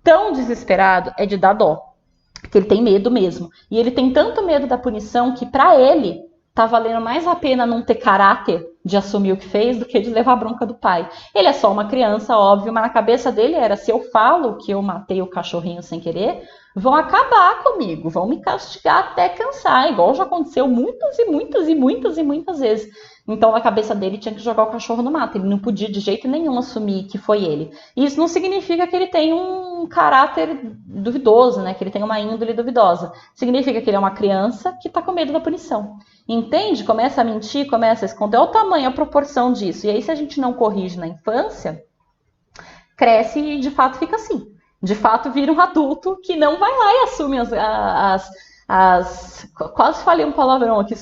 Tão desesperado, é de dar dó. Porque ele tem medo mesmo. E ele tem tanto medo da punição que, pra ele, tá valendo mais a pena não ter caráter de assumir o que fez do que de levar a bronca do pai. Ele é só uma criança, óbvio, mas na cabeça dele era, se eu falo que eu matei o cachorrinho sem querer, vão acabar comigo, vão me castigar até cansar, igual já aconteceu muitas e muitas e muitas e muitas vezes. Então, na cabeça dele, tinha que jogar o cachorro no mato. Ele não podia de jeito nenhum assumir que foi ele. E isso não significa que ele tem um caráter duvidoso, né? Que ele tem uma índole duvidosa. Significa que ele é uma criança que está com medo da punição. Entende? Começa a mentir, começa a esconder. Olha o tamanho, a proporção disso. E aí, se a gente não corrige na infância, cresce e, de fato, fica assim. De fato, vira um adulto que não vai lá e assume quase falei um palavrão aqui,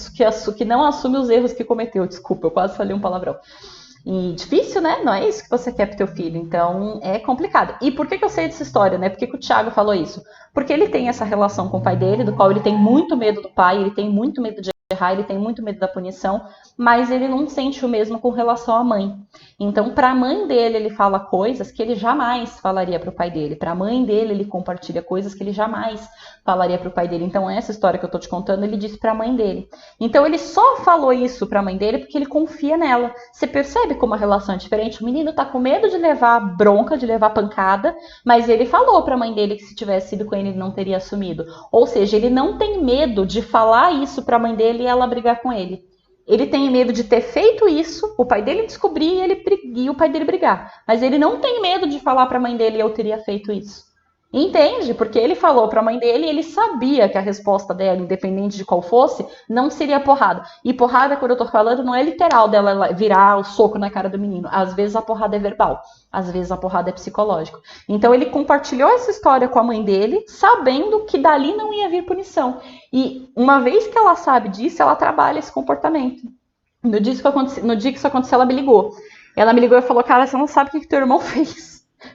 que não assume os erros que cometeu. Desculpa, eu quase falei um palavrão. E difícil, né? Não é isso que você quer pro teu filho. Então, é complicado. E por que eu sei dessa história, né? Por que o Thiago falou isso? Porque ele tem essa relação com o pai dele, do qual ele tem muito medo do pai, ele tem muito medo de errar, ele tem muito medo da punição, mas ele não sente o mesmo com relação à mãe. Então, para a mãe dele, ele fala coisas que ele jamais falaria para o pai dele. Para a mãe dele, ele compartilha coisas que ele jamais falaria para o pai dele. Então, essa história que eu tô te contando, ele disse para a mãe dele. Então, ele só falou isso para a mãe dele porque ele confia nela. Você percebe como a relação é diferente? O menino tá com medo de levar bronca, de levar pancada, mas ele falou para a mãe dele que se tivesse sido com ele, ele não teria assumido. Ou seja, ele não tem medo de falar isso para a mãe dele e ela brigar com ele. Ele tem medo de ter feito isso, o pai dele descobrir e o pai dele brigar. Mas ele não tem medo de falar para a mãe dele, eu teria feito isso. Entende? Porque ele falou para a mãe dele e ele sabia que a resposta dela, independente de qual fosse, não seria porrada. E porrada, quando eu tô falando, não é literal dela virar o soco na cara do menino. Às vezes a porrada é verbal, às vezes a porrada é psicológica. Então ele compartilhou essa história com a mãe dele, sabendo que dali não ia vir punição. E uma vez que ela sabe disso, ela trabalha esse comportamento. No dia que isso aconteceu, ela me ligou. Ela me ligou e falou, cara, você não sabe o que teu irmão fez.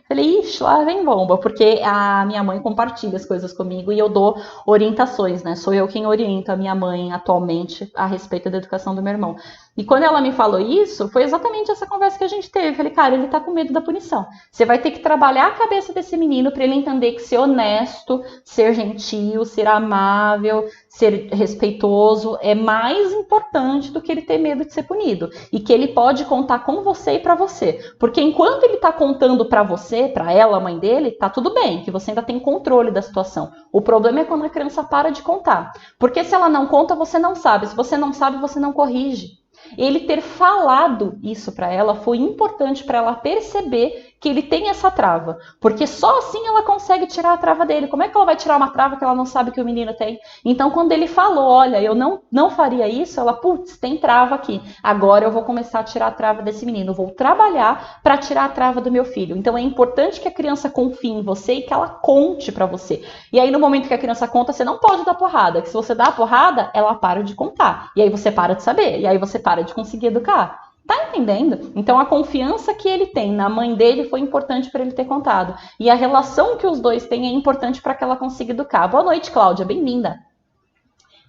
Falei, ixi, lá vem bomba, porque a minha mãe compartilha as coisas comigo e eu dou orientações, né? Sou eu quem orienta a minha mãe atualmente a respeito da educação do meu irmão. E quando ela me falou isso, foi exatamente essa conversa que a gente teve. Falei, cara, ele tá com medo da punição. Você vai ter que trabalhar a cabeça desse menino para ele entender que ser honesto, ser gentil, ser amável, ser respeitoso é mais importante do que ele ter medo de ser punido. E que ele pode contar com você e para você. Porque enquanto ele tá contando para você, para ela, a mãe dele, tá tudo bem, que você ainda tem controle da situação. O problema é quando a criança para de contar. Porque se ela não conta, você não sabe. Se você não sabe, você não corrige. Ele ter falado isso para ela foi importante para ela perceber que ele tem essa trava, porque só assim ela consegue tirar a trava dele. Como é que ela vai tirar uma trava que ela não sabe que o menino tem? Então, quando ele falou, olha, eu não faria isso, ela, putz, tem trava aqui. Agora eu vou começar a tirar a trava desse menino, vou trabalhar para tirar a trava do meu filho. Então, é importante que a criança confie em você e que ela conte para você. E aí, no momento que a criança conta, você não pode dar porrada, que se você dá a porrada, ela para de contar. E aí você para de saber, e aí você para de conseguir educar. Tá entendendo? Então a confiança que ele tem na mãe dele foi importante para ele ter contado. E a relação que os dois têm é importante para que ela consiga educar. Boa noite, Cláudia, bem-vinda.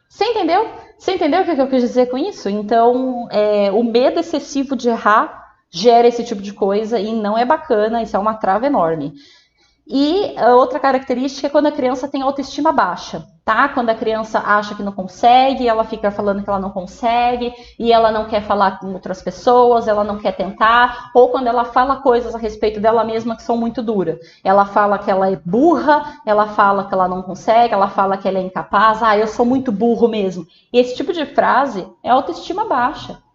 Você entendeu? Você entendeu o que eu quis dizer com isso? Então, o medo excessivo de errar gera esse tipo de coisa e não é bacana, isso é uma trava enorme. E a outra característica é quando a criança tem autoestima baixa, tá? Quando a criança acha que não consegue, ela fica falando que ela não consegue, e ela não quer falar com outras pessoas, ela não quer tentar, ou quando ela fala coisas a respeito dela mesma que são muito duras. Ela fala que ela é burra, ela fala que ela não consegue, ela fala que ela é incapaz, eu sou muito burro mesmo. E esse tipo de frase é autoestima baixa.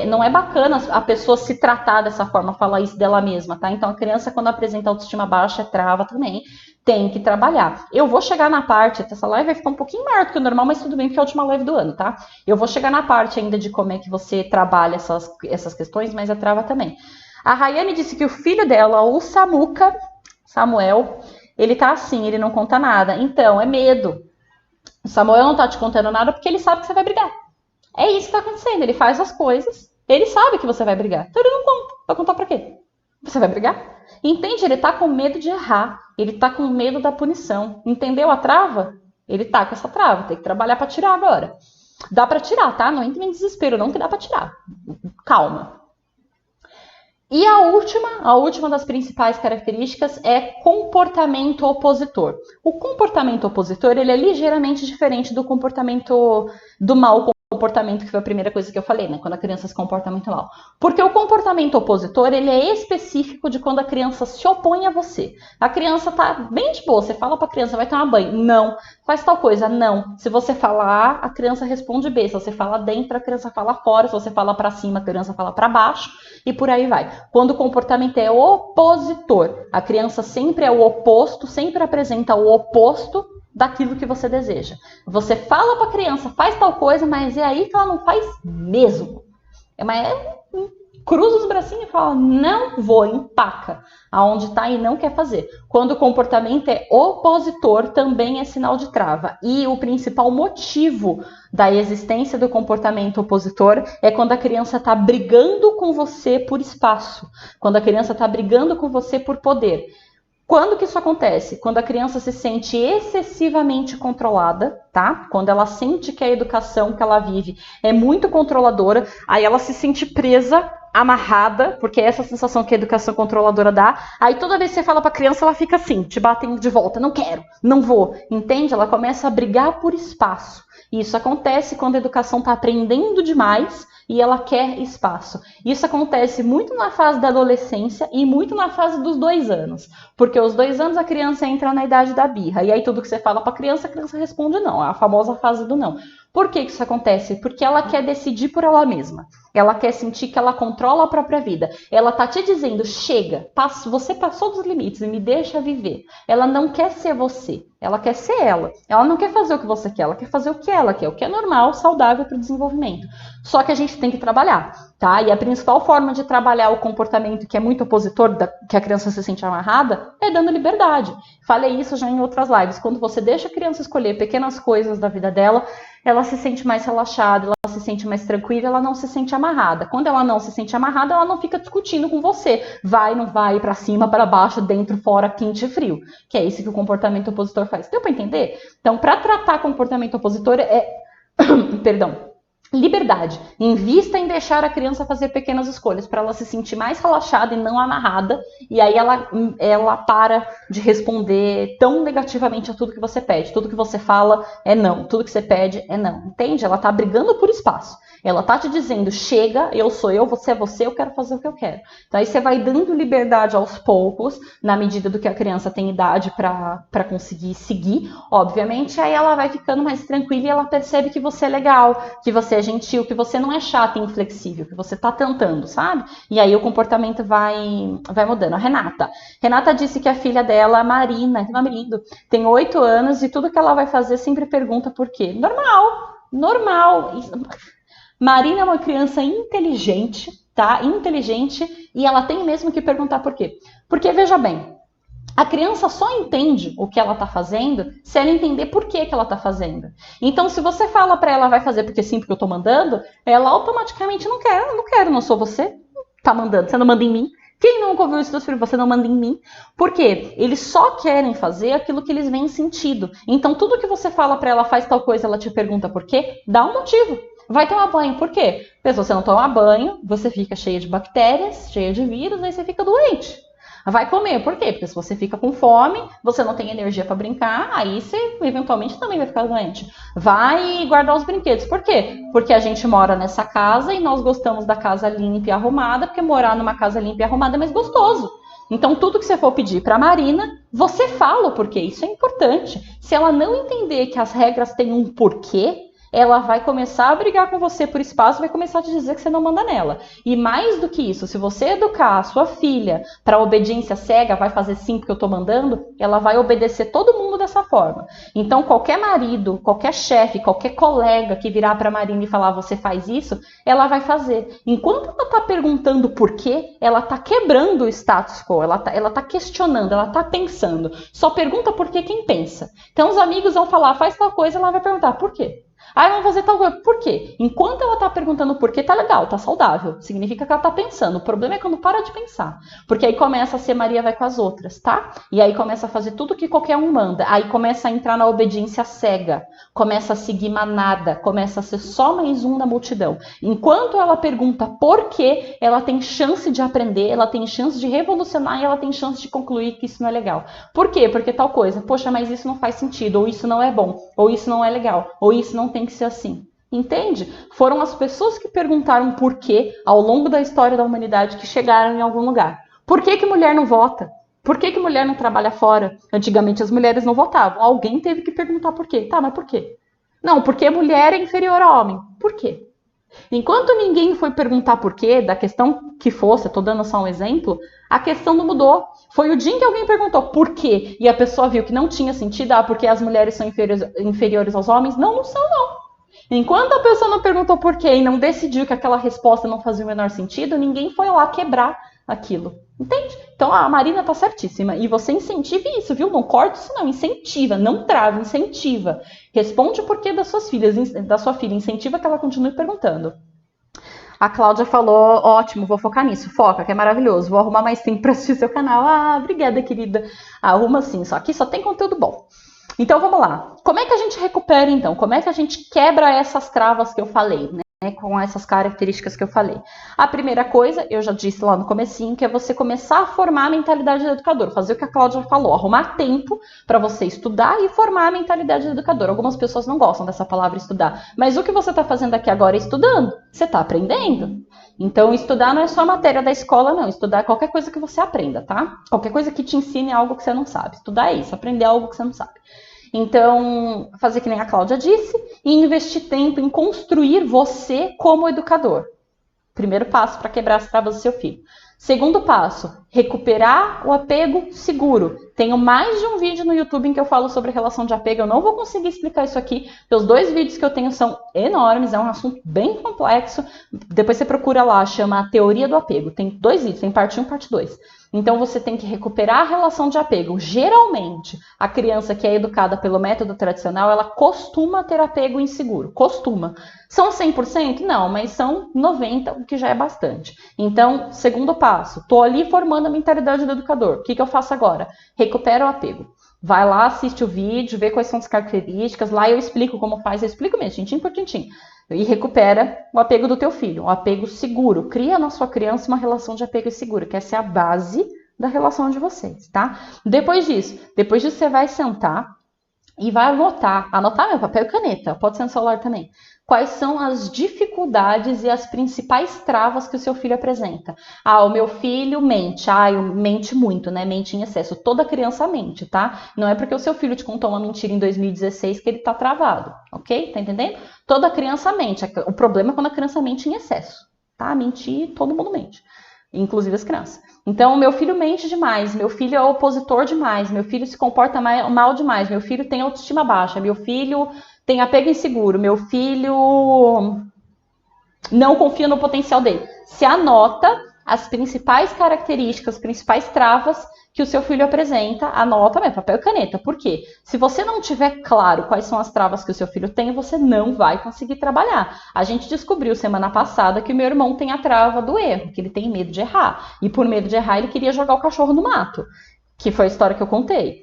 Não é bacana a pessoa se tratar dessa forma, falar isso dela mesma, tá? Então a criança, quando apresenta autoestima baixa, trava também, tem que trabalhar. Eu vou chegar na parte, essa live vai ficar um pouquinho maior do que o normal, mas tudo bem, porque é a última live do ano, tá? Eu vou chegar na parte ainda de como é que você trabalha essas questões, mas a trava também. A Rayane disse que o filho dela, o Samuel, ele tá assim, ele não conta nada. Então, é medo. O Samuel não tá te contando nada porque ele sabe que você vai brigar. É isso que está acontecendo, ele faz as coisas, Ele sabe que você vai brigar, então ele não conta. Vai contar pra quê? Você vai brigar? Entende? Ele tá com medo de errar. Ele tá com medo da punição. Entendeu a trava? Ele tá com essa trava. Tem que trabalhar pra tirar agora. Dá pra tirar, tá? Não entre em desespero, não, que dá pra tirar. Calma. E a última das principais características é comportamento opositor. O comportamento opositor, ele é ligeiramente diferente do comportamento do mau comportamento, que foi a primeira coisa que eu falei, né? Quando a criança se comporta muito mal. Porque o comportamento opositor, ele é específico de quando a criança se opõe a você. A criança tá bem de boa, você fala pra criança, vai tomar banho. Não. Faz tal coisa. Não. Se você fala A, a criança responde B. Se você fala dentro, a criança fala fora. Se você fala pra cima, a criança fala pra baixo. E por aí vai. Quando o comportamento é opositor, a criança sempre é o oposto, sempre apresenta o oposto daquilo que você deseja. Você fala para a criança, faz tal coisa, mas é aí que ela não faz mesmo. Cruza os bracinhos e fala, não vou, empaca aonde está e não quer fazer. Quando o comportamento é opositor, também é sinal de trava. E o principal motivo da existência do comportamento opositor é quando a criança está brigando com você por espaço, quando a criança está brigando com você por poder. Quando que isso acontece? Quando a criança se sente excessivamente controlada, tá? Quando ela sente que a educação que ela vive é muito controladora, aí ela se sente presa, amarrada, porque é essa sensação que a educação controladora dá. Aí toda vez que você fala pra criança, ela fica assim, te batendo de volta. Não quero, não vou. Entende? Ela começa a brigar por espaço. E isso acontece quando a educação está aprendendo demais e ela quer espaço. Isso acontece muito na fase da adolescência e muito na fase dos 2 anos. Porque aos 2 anos a criança entra na idade da birra. E aí tudo que você fala para a criança responde não. É a famosa fase do não. Por que isso acontece? Porque ela quer decidir por ela mesma. Ela quer sentir que ela controla a própria vida. Ela tá te dizendo, chega, você passou dos limites e me deixa viver. Ela não quer ser você, ela quer ser ela. Ela não quer fazer o que você quer, ela quer fazer o que ela quer, o que é normal, saudável para o desenvolvimento. Só que a gente tem que trabalhar, tá? E a principal forma de trabalhar o comportamento que é muito opositor, que a criança se sente amarrada, é dando liberdade. Falei isso já em outras lives. Quando você deixa a criança escolher pequenas coisas da vida dela, ela se sente mais relaxada, ela se sente mais tranquila, ela não se sente amarrada. Quando ela não se sente amarrada, ela não fica discutindo com você. Vai, não vai, para cima, para baixo, dentro, fora, quente e frio. Que é isso que o comportamento opositor faz. Deu para entender? Então, para tratar comportamento opositor perdão. Liberdade. Invista em deixar a criança fazer pequenas escolhas para ela se sentir mais relaxada e não amarrada. E aí ela para de responder tão negativamente a tudo que você pede. Tudo que você fala é não. Tudo que você pede é não. Entende? Ela tá brigando por espaço. Ela tá te dizendo, chega, eu sou eu, você é você, eu quero fazer o que eu quero. Então aí você vai dando liberdade aos poucos, na medida do que a criança tem idade para conseguir seguir, obviamente. Aí ela vai ficando mais tranquila e ela percebe que você é legal, que você é gentil, que você não é chato e inflexível, que você tá tentando, sabe? E aí o comportamento vai mudando. A Renata disse que a filha dela, a Marina, que nome lindo, tem 8 anos e tudo que ela vai fazer sempre pergunta por quê. Normal. Marina é uma criança inteligente, tá? Inteligente, e ela tem mesmo que perguntar por quê. Porque, veja bem, a criança só entende o que ela tá fazendo se ela entender por que ela tá fazendo. Então, se você fala pra ela, vai fazer porque sim, porque eu tô mandando, ela automaticamente não quero, não sou você, tá mandando, você não manda em mim. Quem nunca ouviu isso dos filhos? Você não manda em mim. Por quê? Eles só querem fazer aquilo que eles veem sentido. Então, tudo que você fala pra ela, faz tal coisa, ela te pergunta por quê, dá um motivo. Vai tomar banho, por quê? Porque se você não tomar banho, você fica cheia de bactérias, cheia de vírus, aí você fica doente. Vai comer, por quê? Porque se você fica com fome, você não tem energia para brincar, aí você eventualmente também vai ficar doente. Vai guardar os brinquedos, por quê? Porque a gente mora nessa casa e nós gostamos da casa limpa e arrumada, porque morar numa casa limpa e arrumada é mais gostoso. Então, tudo que você for pedir para a Marina, você fala o porquê. Isso é importante. Se ela não entender que as regras têm um porquê, ela vai começar a brigar com você por espaço, vai começar a te dizer que você não manda nela. E mais do que isso, se você educar a sua filha para obediência cega, vai fazer sim porque eu tô mandando, ela vai obedecer todo mundo dessa forma. Então, qualquer marido, qualquer chefe, qualquer colega que virar para a Marina e falar você faz isso, ela vai fazer. Enquanto ela tá perguntando por quê, ela tá quebrando o status quo, ela tá questionando, ela tá pensando. Só pergunta por quê quem pensa. Então, os amigos vão falar, faz tal coisa, ela vai perguntar por quê. Ah, vamos fazer tal coisa. Por quê? Enquanto ela tá perguntando por quê, tá legal, tá saudável. Significa que ela tá pensando. O problema é quando para de pensar. Porque aí começa a ser Maria vai com as outras, tá? E aí começa a fazer tudo que qualquer um manda. Aí começa a entrar na obediência cega. Começa a seguir manada. Começa a ser só mais um da multidão. Enquanto ela pergunta por quê, ela tem chance de aprender, ela tem chance de revolucionar e ela tem chance de concluir que isso não é legal. Por quê? Porque tal coisa. Poxa, mas isso não faz sentido. Ou isso não é bom. Ou isso não é legal. Ou isso não tem que ser assim. Entende? Foram as pessoas que perguntaram por quê ao longo da história da humanidade que chegaram em algum lugar. Por que mulher não vota? Por que mulher não trabalha fora? Antigamente as mulheres não votavam. Alguém teve que perguntar por quê. Tá, mas por quê? Não, porque mulher é inferior a homem. Por quê? Enquanto ninguém foi perguntar por quê, da questão que fosse, estou dando só um exemplo, a questão não mudou. Foi o dia em que alguém perguntou por quê, e a pessoa viu que não tinha sentido, porque as mulheres são inferiores aos homens. Não, não são, não. Enquanto a pessoa não perguntou por quê e não decidiu que aquela resposta não fazia o menor sentido, ninguém foi lá quebrar aquilo. Entende? Então a Marina tá certíssima. E você incentive isso, viu? Não corta isso não, incentiva, não trava, incentiva. Responde o porquê das suas filhas, da sua filha, incentiva que ela continue perguntando. A Cláudia falou, ótimo, vou focar nisso. Foca, que é maravilhoso. Vou arrumar mais tempo para assistir seu canal. Ah, obrigada, querida. Arruma sim, só aqui só tem conteúdo bom. Então vamos lá. Como é que a gente recupera então? Como é que a gente quebra essas travas que eu falei, né? Com essas características que eu falei. A primeira coisa, eu já disse lá no comecinho, que é você começar a formar a mentalidade do educador. Fazer o que a Cláudia falou, arrumar tempo para você estudar e formar a mentalidade do educador. Algumas pessoas não gostam dessa palavra estudar, mas o que você está fazendo aqui agora é estudando. Você está aprendendo. Então, estudar não é só a matéria da escola, não. Estudar é qualquer coisa que você aprenda, tá? Qualquer coisa que te ensine algo que você não sabe. Estudar é isso, aprender algo que você não sabe. Então, fazer que nem a Cláudia disse e investir tempo em construir você como educador. Primeiro passo para quebrar as travas do seu filho. Segundo passo, recuperar o apego seguro. Tenho mais de um vídeo no YouTube em que eu falo sobre relação de apego. Eu não vou conseguir explicar isso aqui, porque os 2 vídeos que eu tenho são enormes, é um assunto bem complexo. Depois você procura lá, chama a Teoria do Apego. Tem 2 vídeos, tem parte 1 e parte 2. Então você tem que recuperar a relação de apego. Geralmente, a criança que é educada pelo método tradicional, ela costuma ter apego inseguro. Costuma. São 100%? Não, mas são 90%, o que já é bastante. Então, segundo passo, estou ali formando a mentalidade do educador. O que eu faço agora? Recupera o apego. Vai lá, assiste o vídeo, vê quais são as características. Lá eu explico como faz, eu explico mesmo, tintim por tintim. E recupera o apego do teu filho, um apego seguro. Cria na sua criança uma relação de apego seguro, que essa é a base da relação de vocês, tá? Depois disso você vai sentar e vai anotar meu papel e caneta, pode ser no celular também. Quais são as dificuldades e as principais travas que o seu filho apresenta? Ah, o meu filho mente. Ah, mente muito, né? Mente em excesso. Toda criança mente, tá? Não é porque o seu filho te contou uma mentira em 2016 que ele tá travado, ok? Tá entendendo? Toda criança mente. O problema é quando a criança mente em excesso, tá? Mentir, todo mundo mente, inclusive as crianças. Então, meu filho mente demais, meu filho é opositor demais, meu filho se comporta mal demais, meu filho tem autoestima baixa, meu filho tem apego inseguro, meu filho não confia no potencial dele. Se anota as principais características, as principais travas que o seu filho apresenta, anota mesmo, papel e caneta. Por quê? Se você não tiver claro quais são as travas que o seu filho tem, você não vai conseguir trabalhar. A gente descobriu semana passada que o meu irmão tem a trava do erro, que ele tem medo de errar. E por medo de errar, ele queria jogar o cachorro no mato, que foi a história que eu contei.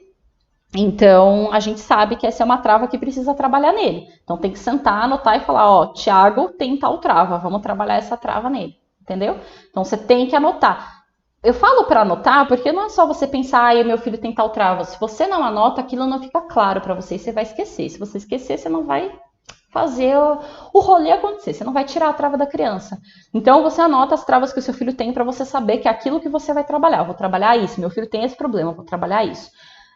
Então, a gente sabe que essa é uma trava que precisa trabalhar nele. Então, tem que sentar, anotar e falar, ó, Thiago tem tal trava, vamos trabalhar essa trava nele, entendeu? Então, você tem que anotar. Eu falo para anotar porque não é só você pensar, ai, meu filho tem tal trava. Se você não anota, aquilo não fica claro para você e você vai esquecer. Se você esquecer, você não vai fazer o rolê acontecer, você não vai tirar a trava da criança. Então, você anota as travas que o seu filho tem para você saber que é aquilo que você vai trabalhar. Eu vou trabalhar isso, meu filho tem esse problema, eu vou trabalhar isso.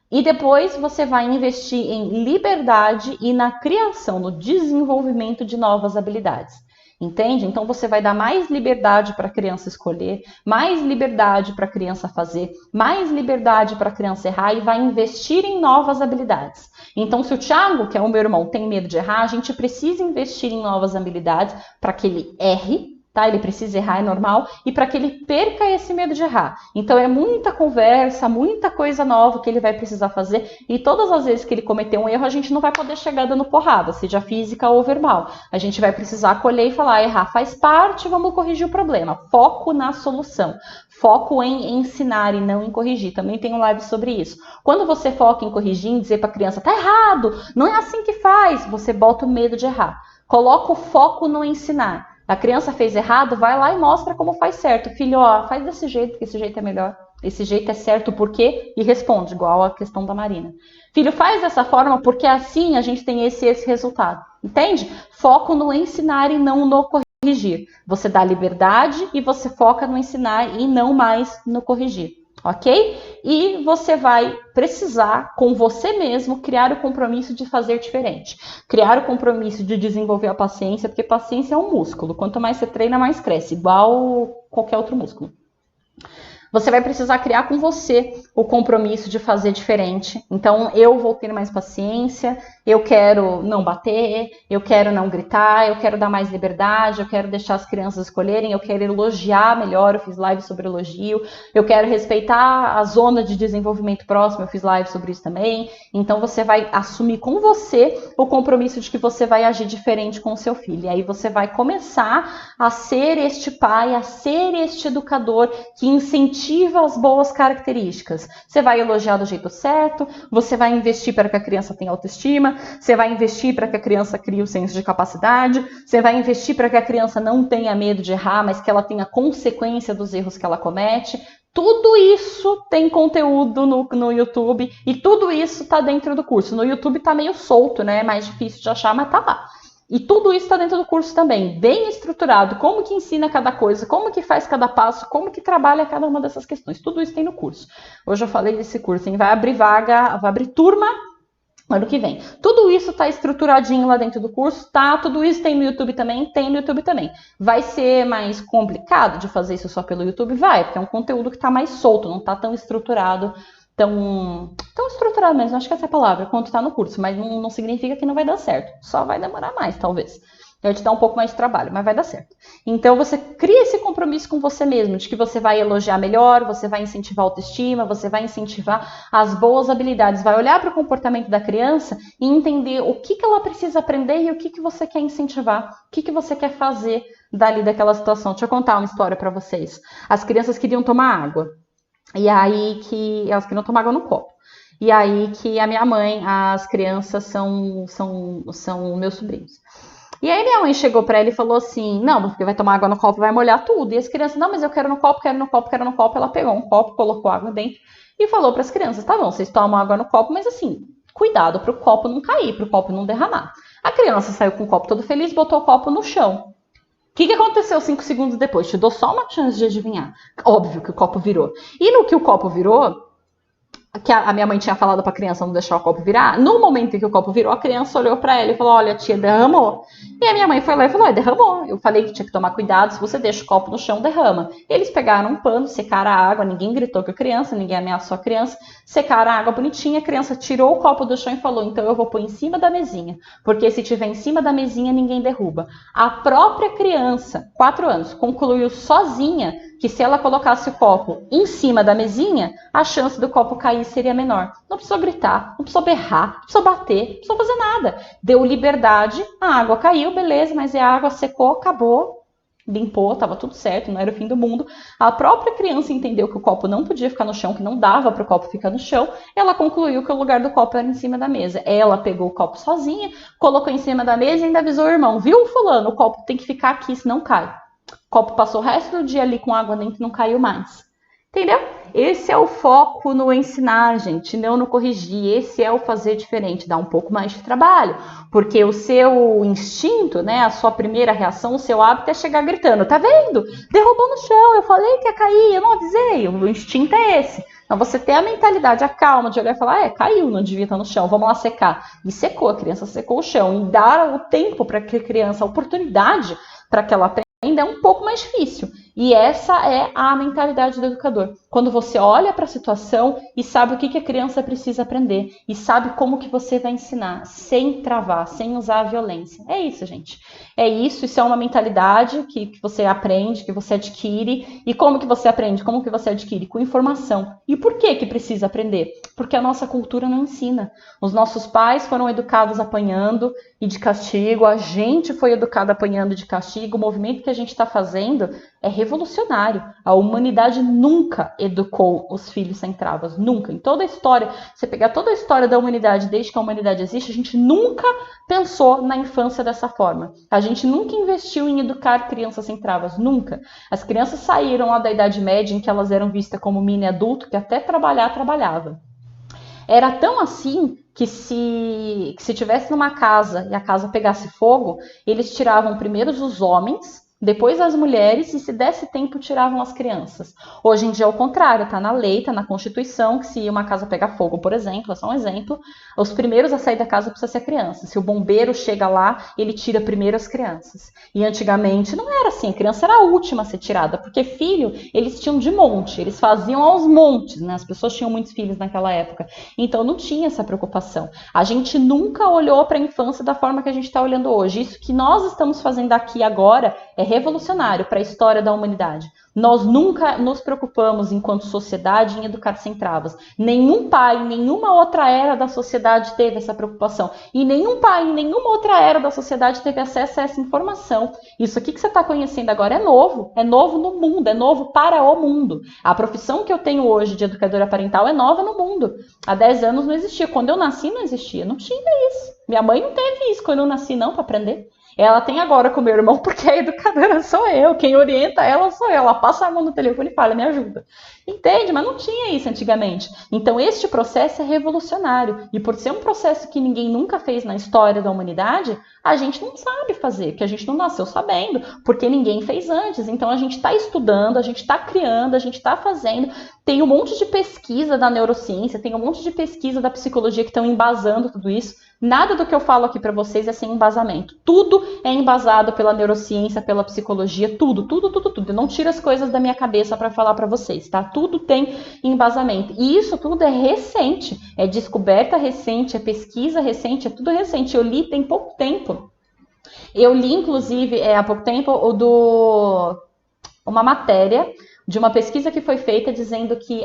E depois você vai investir em liberdade e na criação, no desenvolvimento de novas habilidades. Entende? Então você vai dar mais liberdade para a criança escolher, mais liberdade para a criança fazer, mais liberdade para a criança errar e vai investir em novas habilidades. Então, se o Thiago, que é o meu irmão, tem medo de errar, a gente precisa investir em novas habilidades para que ele erre tá? Ele precisa errar, é normal, e para que ele perca esse medo de errar. Então é muita conversa, muita coisa nova que ele vai precisar fazer, e todas as vezes que ele cometer um erro, a gente não vai poder chegar dando porrada, seja física ou verbal. A gente vai precisar acolher e falar, errar faz parte, vamos corrigir o problema. Foco na solução. Foco em ensinar e não em corrigir. Também tem um live sobre isso. Quando você foca em corrigir, em dizer para a criança, tá errado, não é assim que faz, você bota o medo de errar. Coloca o foco no ensinar. A criança fez errado, vai lá e mostra como faz certo. Filho, ó, faz desse jeito, que esse jeito é melhor. Esse jeito é certo, por quê? E responde, igual a questão da Marina. Filho, faz dessa forma, porque assim a gente tem esse resultado. Entende? Foco no ensinar e não no corrigir. Você dá liberdade e você foca no ensinar e não mais no corrigir. Ok? E você vai precisar, com você mesmo, criar o compromisso de fazer diferente. Criar o compromisso de desenvolver a paciência, porque paciência é um músculo. Quanto mais você treina, mais cresce, igual qualquer outro músculo. Você vai precisar criar com você o compromisso de fazer diferente. Então, eu vou ter mais paciência, eu quero não bater, eu quero não gritar, eu quero dar mais liberdade, eu quero deixar as crianças escolherem, eu quero elogiar melhor, eu fiz live sobre elogio, eu quero respeitar a zona de desenvolvimento próximo, eu fiz live sobre isso também. Então, você vai assumir com você o compromisso de que você vai agir diferente com o seu filho. E aí você vai começar a ser este pai, a ser este educador que incentiva as boas características. Você vai elogiar do jeito certo, você vai investir para que a criança tenha autoestima, você vai investir para que a criança crie o senso de capacidade, você vai investir para que a criança não tenha medo de errar, mas que ela tenha consciência dos erros que ela comete. Tudo isso tem conteúdo no YouTube e tudo isso está dentro do curso. No YouTube está meio solto, né? É mais difícil de achar, mas tá lá. E tudo isso está dentro do curso também, bem estruturado, como que ensina cada coisa, como que faz cada passo, como que trabalha cada uma dessas questões. Tudo isso tem no curso. Hoje eu falei desse curso, hein? Vai abrir vaga, vai abrir turma ano que vem. Tudo isso está estruturadinho lá dentro do curso, tá? Tudo isso tem no YouTube também? Tem no YouTube também. Vai ser mais complicado de fazer isso só pelo YouTube? Vai, porque é um conteúdo que está mais solto, não está tão estruturado, tão estruturado mesmo, acho que essa é a palavra, quanto está no curso, mas não significa que não vai dar certo, só vai demorar mais, talvez. Vai te dar um pouco mais de trabalho, mas vai dar certo. Então, você cria esse compromisso com você mesmo, de que você vai elogiar melhor, você vai incentivar a autoestima, você vai incentivar as boas habilidades, vai olhar para o comportamento da criança e entender o que ela precisa aprender e o que você quer incentivar, o que você quer fazer dali daquela situação. Deixa eu contar uma história para vocês. As crianças queriam tomar água. E aí que elas queriam tomar água no copo. E aí que a minha mãe, as crianças são meus sobrinhos. E aí minha mãe chegou pra ela e falou assim, não, porque vai tomar água no copo, vai molhar tudo. E as crianças, não, mas eu quero no copo, quero no copo, quero no copo. Ela pegou um copo, colocou água dentro e falou para as crianças, tá bom, vocês tomam água no copo, mas assim, cuidado pro copo não cair, pro copo não derramar. A criança saiu com o copo todo feliz, botou o copo no chão. O que aconteceu 5 segundos depois? Te dou só uma chance de adivinhar. Óbvio que o copo virou. E no que o copo virou, que a minha mãe tinha falado para a criança não deixar o copo virar, no momento em que o copo virou, a criança olhou para ela e falou, olha, tia, derramou. E a minha mãe foi lá e falou, derramou. Eu falei que tinha que tomar cuidado, se você deixa o copo no chão, derrama. Eles pegaram um pano, secaram a água, ninguém gritou com a criança, ninguém ameaçou a criança, secaram a água bonitinha, a criança tirou o copo do chão e falou, então eu vou pôr em cima da mesinha, porque se tiver em cima da mesinha, ninguém derruba. A própria criança, 4 anos, concluiu sozinha que se ela colocasse o copo em cima da mesinha, a chance do copo cair seria menor. Não precisou gritar, não precisou berrar, não precisou bater, não precisou fazer nada. Deu liberdade, a água caiu, beleza, mas a água secou, acabou, limpou, estava tudo certo, não era o fim do mundo. A própria criança entendeu que o copo não podia ficar no chão, que não dava para o copo ficar no chão. Ela concluiu que o lugar do copo era em cima da mesa. Ela pegou o copo sozinha, colocou em cima da mesa e ainda avisou o irmão, viu, fulano, o copo tem que ficar aqui, senão cai. O copo passou o resto do dia ali com água dentro e não caiu mais. Entendeu? Esse é o foco no ensinar, gente, não no corrigir. Esse é o fazer diferente, dá um pouco mais de trabalho. Porque o seu instinto, né, a sua primeira reação, o seu hábito é chegar gritando. Tá vendo? Derrubou no chão, eu falei que ia cair, eu não avisei. O instinto é esse. Então você ter a mentalidade, a calma de olhar e falar, caiu, não devia estar no chão, vamos lá secar. E secou, a criança secou o chão. E dar o tempo para que a criança, a oportunidade para que ela aprenda é um pouco mais difícil. E essa é a mentalidade do educador. Quando você olha para a situação e sabe o que a criança precisa aprender e sabe como que você vai ensinar, sem travar, sem usar a violência. É isso, gente. É isso é uma mentalidade que você aprende, que você adquire. E como que você aprende? Como que você adquire? Com informação. E por que precisa aprender? Porque a nossa cultura não ensina. Os nossos pais foram educados apanhando e de castigo, a gente foi educado apanhando de castigo. O movimento que a gente está fazendo é revolucionário. A humanidade nunca educou os filhos sem travas, nunca. Em toda a história, você pegar toda a história da humanidade, desde que a humanidade existe, a gente nunca pensou na infância dessa forma. A gente nunca investiu em educar crianças sem travas, nunca. As crianças saíram lá da Idade Média, em que elas eram vistas como mini adulto, que até trabalhava. Era tão assim que se tivesse numa casa e a casa pegasse fogo, eles tiravam primeiro os homens, depois as mulheres e, se desse tempo, tiravam as crianças. Hoje em dia é o contrário, tá na lei, tá na Constituição, que se uma casa pegar fogo, por exemplo, é só um exemplo, os primeiros a sair da casa precisa ser a criança. Se o bombeiro chega lá, ele tira primeiro as crianças. E antigamente não era assim, a criança era a última a ser tirada, porque filho eles tinham de monte, eles faziam aos montes, né? As pessoas tinham muitos filhos naquela época, então não tinha essa preocupação. A gente nunca olhou para a infância da forma que a gente está olhando hoje. Isso que nós estamos fazendo aqui agora é revolucionário para a história da humanidade. Nós nunca nos preocupamos, enquanto sociedade, em educar sem travas. Nenhum pai, em nenhuma outra era da sociedade teve essa preocupação. E nenhum pai, em nenhuma outra era da sociedade teve acesso a essa informação. Isso aqui que você está conhecendo agora é novo no mundo, é novo para o mundo. A profissão que eu tenho hoje de educadora parental é nova no mundo. Há 10 anos não existia. Quando eu nasci não existia, não tinha isso. Minha mãe não teve isso quando eu nasci não, para aprender. Ela tem agora com meu irmão, porque a educadora sou eu, quem orienta ela sou eu. Ela passa a mão no telefone e fala, me ajuda. Entende? Mas não tinha isso antigamente. Então, este processo é revolucionário. E por ser um processo que ninguém nunca fez na história da humanidade, a gente não sabe fazer, porque a gente não nasceu sabendo, porque ninguém fez antes. Então, a gente está estudando, a gente está criando, a gente está fazendo. Tem um monte de pesquisa da neurociência, tem um monte de pesquisa da psicologia que estão embasando tudo isso. Nada do que eu falo aqui para vocês é sem embasamento. Tudo é embasado pela neurociência, pela psicologia, tudo. Eu não tiro as coisas da minha cabeça para falar para vocês, tá? Tudo tem embasamento. E isso tudo é recente, é descoberta recente, é pesquisa recente, é tudo recente. Eu li tem pouco tempo. Eu li, inclusive, há pouco tempo, uma matéria de uma pesquisa que foi feita dizendo que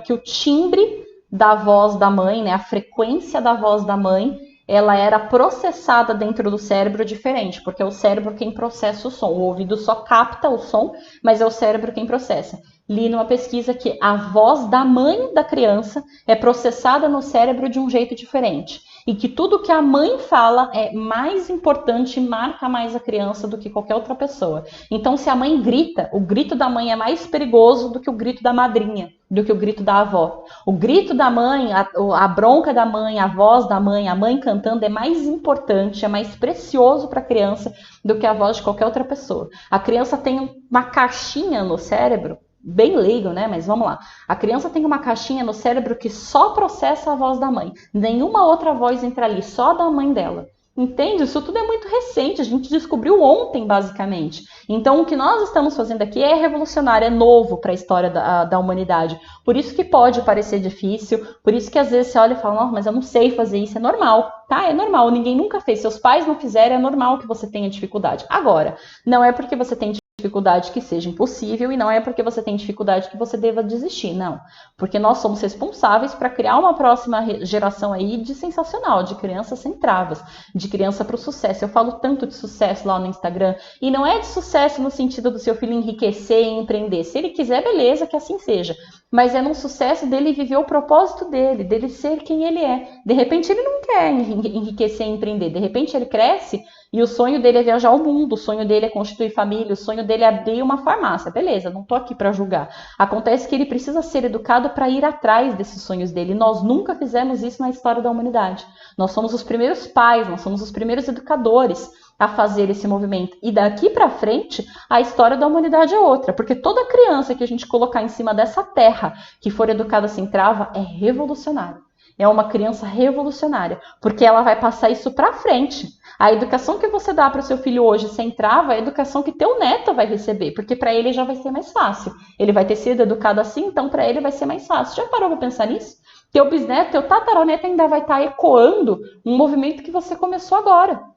que o timbre da voz da mãe, né, a frequência da voz da mãe, ela era processada dentro do cérebro diferente, porque é o cérebro quem processa o som. O ouvido só capta o som, mas é o cérebro quem processa. Li numa pesquisa que a voz da mãe da criança é processada no cérebro de um jeito diferente. E que tudo que a mãe fala é mais importante e marca mais a criança do que qualquer outra pessoa. Então, se a mãe grita, o grito da mãe é mais perigoso do que o grito da madrinha, do que o grito da avó. O grito da mãe, a bronca da mãe, a voz da mãe, a mãe cantando é mais importante, é mais precioso para a criança do que a voz de qualquer outra pessoa. A criança tem uma caixinha no cérebro, bem leigo, né? Mas vamos lá. A criança tem uma caixinha no cérebro que só processa a voz da mãe. Nenhuma outra voz entra ali, só da mãe dela. Entende? Isso tudo é muito recente, a gente descobriu ontem, basicamente. Então, o que nós estamos fazendo aqui é revolucionário, é novo para a história da humanidade. Por isso que pode parecer difícil, por isso que às vezes você olha e fala, não, mas eu não sei fazer isso, é normal, tá? É normal, ninguém nunca fez, seus pais não fizeram, é normal que você tenha dificuldade. Agora, não é porque você tem dificuldade que seja impossível e não é porque você tem dificuldade que você deva desistir, não. Porque nós somos responsáveis para criar uma próxima geração aí de sensacional, de criança sem travas, de criança para o sucesso. Eu falo tanto de sucesso lá no Instagram e não é de sucesso no sentido do seu filho enriquecer e empreender. Se ele quiser, beleza, que assim seja. Mas é no sucesso dele viver o propósito dele ser quem ele é. De repente ele não quer enriquecer e empreender, de repente ele cresce e o sonho dele é viajar ao mundo, o sonho dele é constituir família, o sonho dele é abrir uma farmácia. Beleza, não tô aqui para julgar. Acontece que ele precisa ser educado para ir atrás desses sonhos dele. Nós nunca fizemos isso na história da humanidade. Nós somos os primeiros pais, nós somos os primeiros educadores a fazer esse movimento. E daqui para frente, a história da humanidade é outra. Porque toda criança que a gente colocar em cima dessa terra, que for educada sem trava, é revolucionário. é uma criança revolucionária, porque ela vai passar isso para frente. A educação que você dá para o seu filho hoje sem trava é a educação que teu neto vai receber, porque para ele já vai ser mais fácil. Ele vai ter sido educado assim, então para ele vai ser mais fácil. Já parou para pensar nisso? Teu bisneto, teu tataraneto ainda vai estar ecoando um movimento que você começou agora.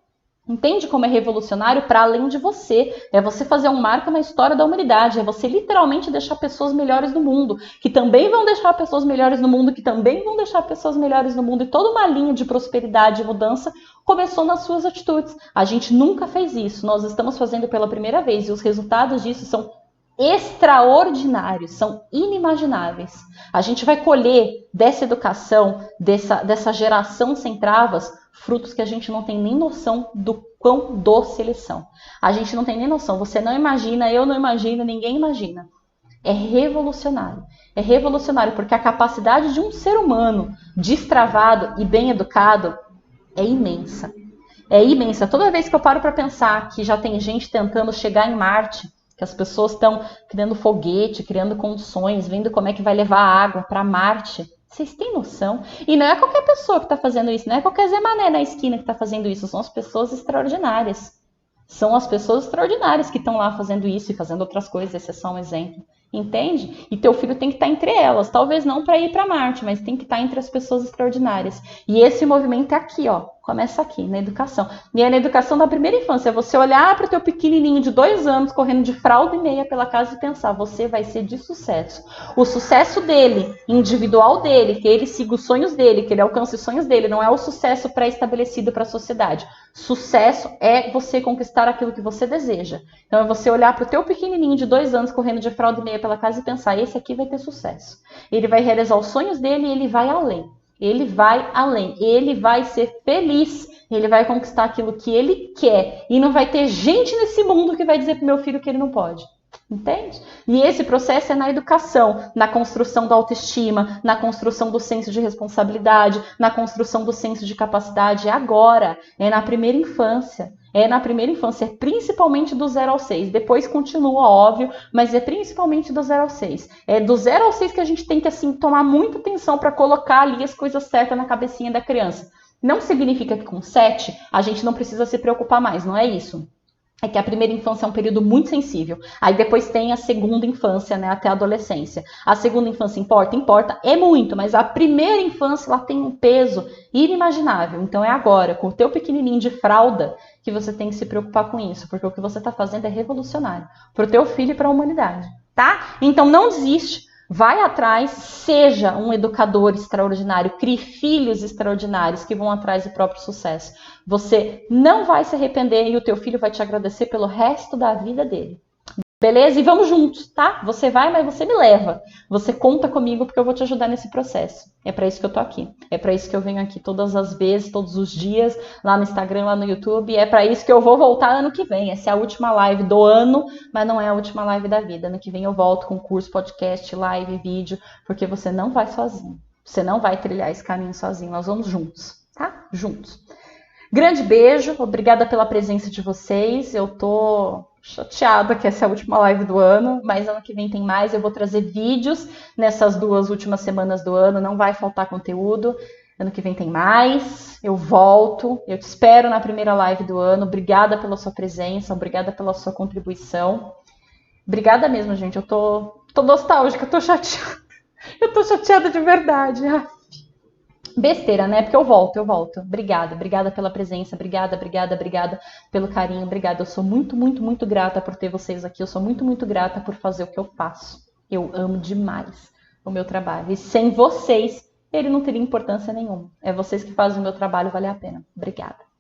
Entende como é revolucionário para além de você? É você fazer um marco na história da humanidade, é você literalmente deixar pessoas melhores no mundo, que também vão deixar pessoas melhores no mundo, que também vão deixar pessoas melhores no mundo, e toda uma linha de prosperidade e mudança começou nas suas atitudes. A gente nunca fez isso, nós estamos fazendo pela primeira vez, e os resultados disso são extraordinários, são inimagináveis. A gente vai colher dessa educação, dessa geração sem travas, frutos que a gente não tem nem noção do quão doce eles são. A gente não tem nem noção. Você não imagina, eu não imagino, ninguém imagina. É revolucionário. É revolucionário porque a capacidade de um ser humano destravado e bem educado é imensa. É imensa. Toda vez que eu paro para pensar que já tem gente tentando chegar em Marte, que as pessoas estão criando foguete, criando condições, vendo como é que vai levar água para Marte. Vocês têm noção? E não é qualquer pessoa que está fazendo isso, não é qualquer Zé Mané na esquina que está fazendo isso, são as pessoas extraordinárias. São as pessoas extraordinárias que estão lá fazendo isso e fazendo outras coisas, esse é só um exemplo. Entende? E teu filho tem que estar entre elas, talvez não para ir para Marte, mas tem que estar entre as pessoas extraordinárias. E esse movimento é aqui, ó, começa aqui, na educação. E é na educação da primeira infância, é você olhar para o teu pequenininho de 2 anos, correndo de fralda e meia pela casa e pensar, você vai ser de sucesso. O sucesso dele, individual dele, que ele siga os sonhos dele, que ele alcance os sonhos dele, não é o sucesso pré-estabelecido para a sociedade. Sucesso é você conquistar aquilo que você deseja. Então é você olhar para o teu pequenininho de 2 anos, correndo de fralda e meia pela casa e pensar, esse aqui vai ter sucesso. Ele vai realizar os sonhos dele e ele vai além. Ele vai além. Ele vai ser feliz. Ele vai conquistar aquilo que ele quer. E não vai ter gente nesse mundo que vai dizer pro meu filho que ele não pode. Entende? E esse processo é na educação, na construção da autoestima, na construção do senso de responsabilidade, na construção do senso de capacidade. É agora. É na primeira infância. É na primeira infância, principalmente do 0 ao 6. Depois continua, óbvio, mas é principalmente do 0 ao 6. É do 0 ao 6 que a gente tem que assim, tomar muita atenção para colocar ali as coisas certas na cabecinha da criança. Não significa que com 7 a gente não precisa se preocupar mais, não é isso. É que a primeira infância é um período muito sensível. Aí depois tem a segunda infância, né, até a adolescência. A segunda infância importa? Importa, é muito, mas a primeira infância ela tem um peso inimaginável. Então é agora, com o teu pequenininho de fralda, que você tem que se preocupar com isso, porque o que você está fazendo é revolucionário para o teu filho e para a humanidade, tá? Então não desiste. Vai atrás, seja um educador extraordinário, crie filhos extraordinários que vão atrás do próprio sucesso. Você não vai se arrepender e o teu filho vai te agradecer pelo resto da vida dele. Beleza? E vamos juntos, tá? Você vai, mas você me leva. Você conta comigo porque eu vou te ajudar nesse processo. É para isso que eu tô aqui. É para isso que eu venho aqui todas as vezes, todos os dias, lá no Instagram, lá no YouTube. É para isso que eu vou voltar ano que vem. Essa é a última live do ano, mas não é a última live da vida. Ano que vem eu volto com curso, podcast, live, vídeo, porque você não vai sozinho. Você não vai trilhar esse caminho sozinho. Nós vamos juntos, tá? Juntos. Grande beijo. Obrigada pela presença de vocês. Eu tô chateada que essa é a última live do ano, mas ano que vem tem mais. Eu vou trazer vídeos nessas 2 últimas semanas do ano, não vai faltar conteúdo. Ano que vem tem mais, eu volto, eu te espero na primeira live do ano. Obrigada pela sua presença, obrigada pela sua contribuição. Obrigada mesmo, gente. Eu tô nostálgica, eu tô chateada. Eu tô chateada de verdade. Besteira, né? Porque eu volto. Obrigada pela presença, obrigada pelo carinho, obrigada. Eu sou muito, muito, muito grata por ter vocês aqui, eu sou muito, muito grata por fazer o que eu faço. Eu amo demais o meu trabalho. E sem vocês, ele não teria importância nenhuma. É vocês que fazem o meu trabalho valer a pena. Obrigada.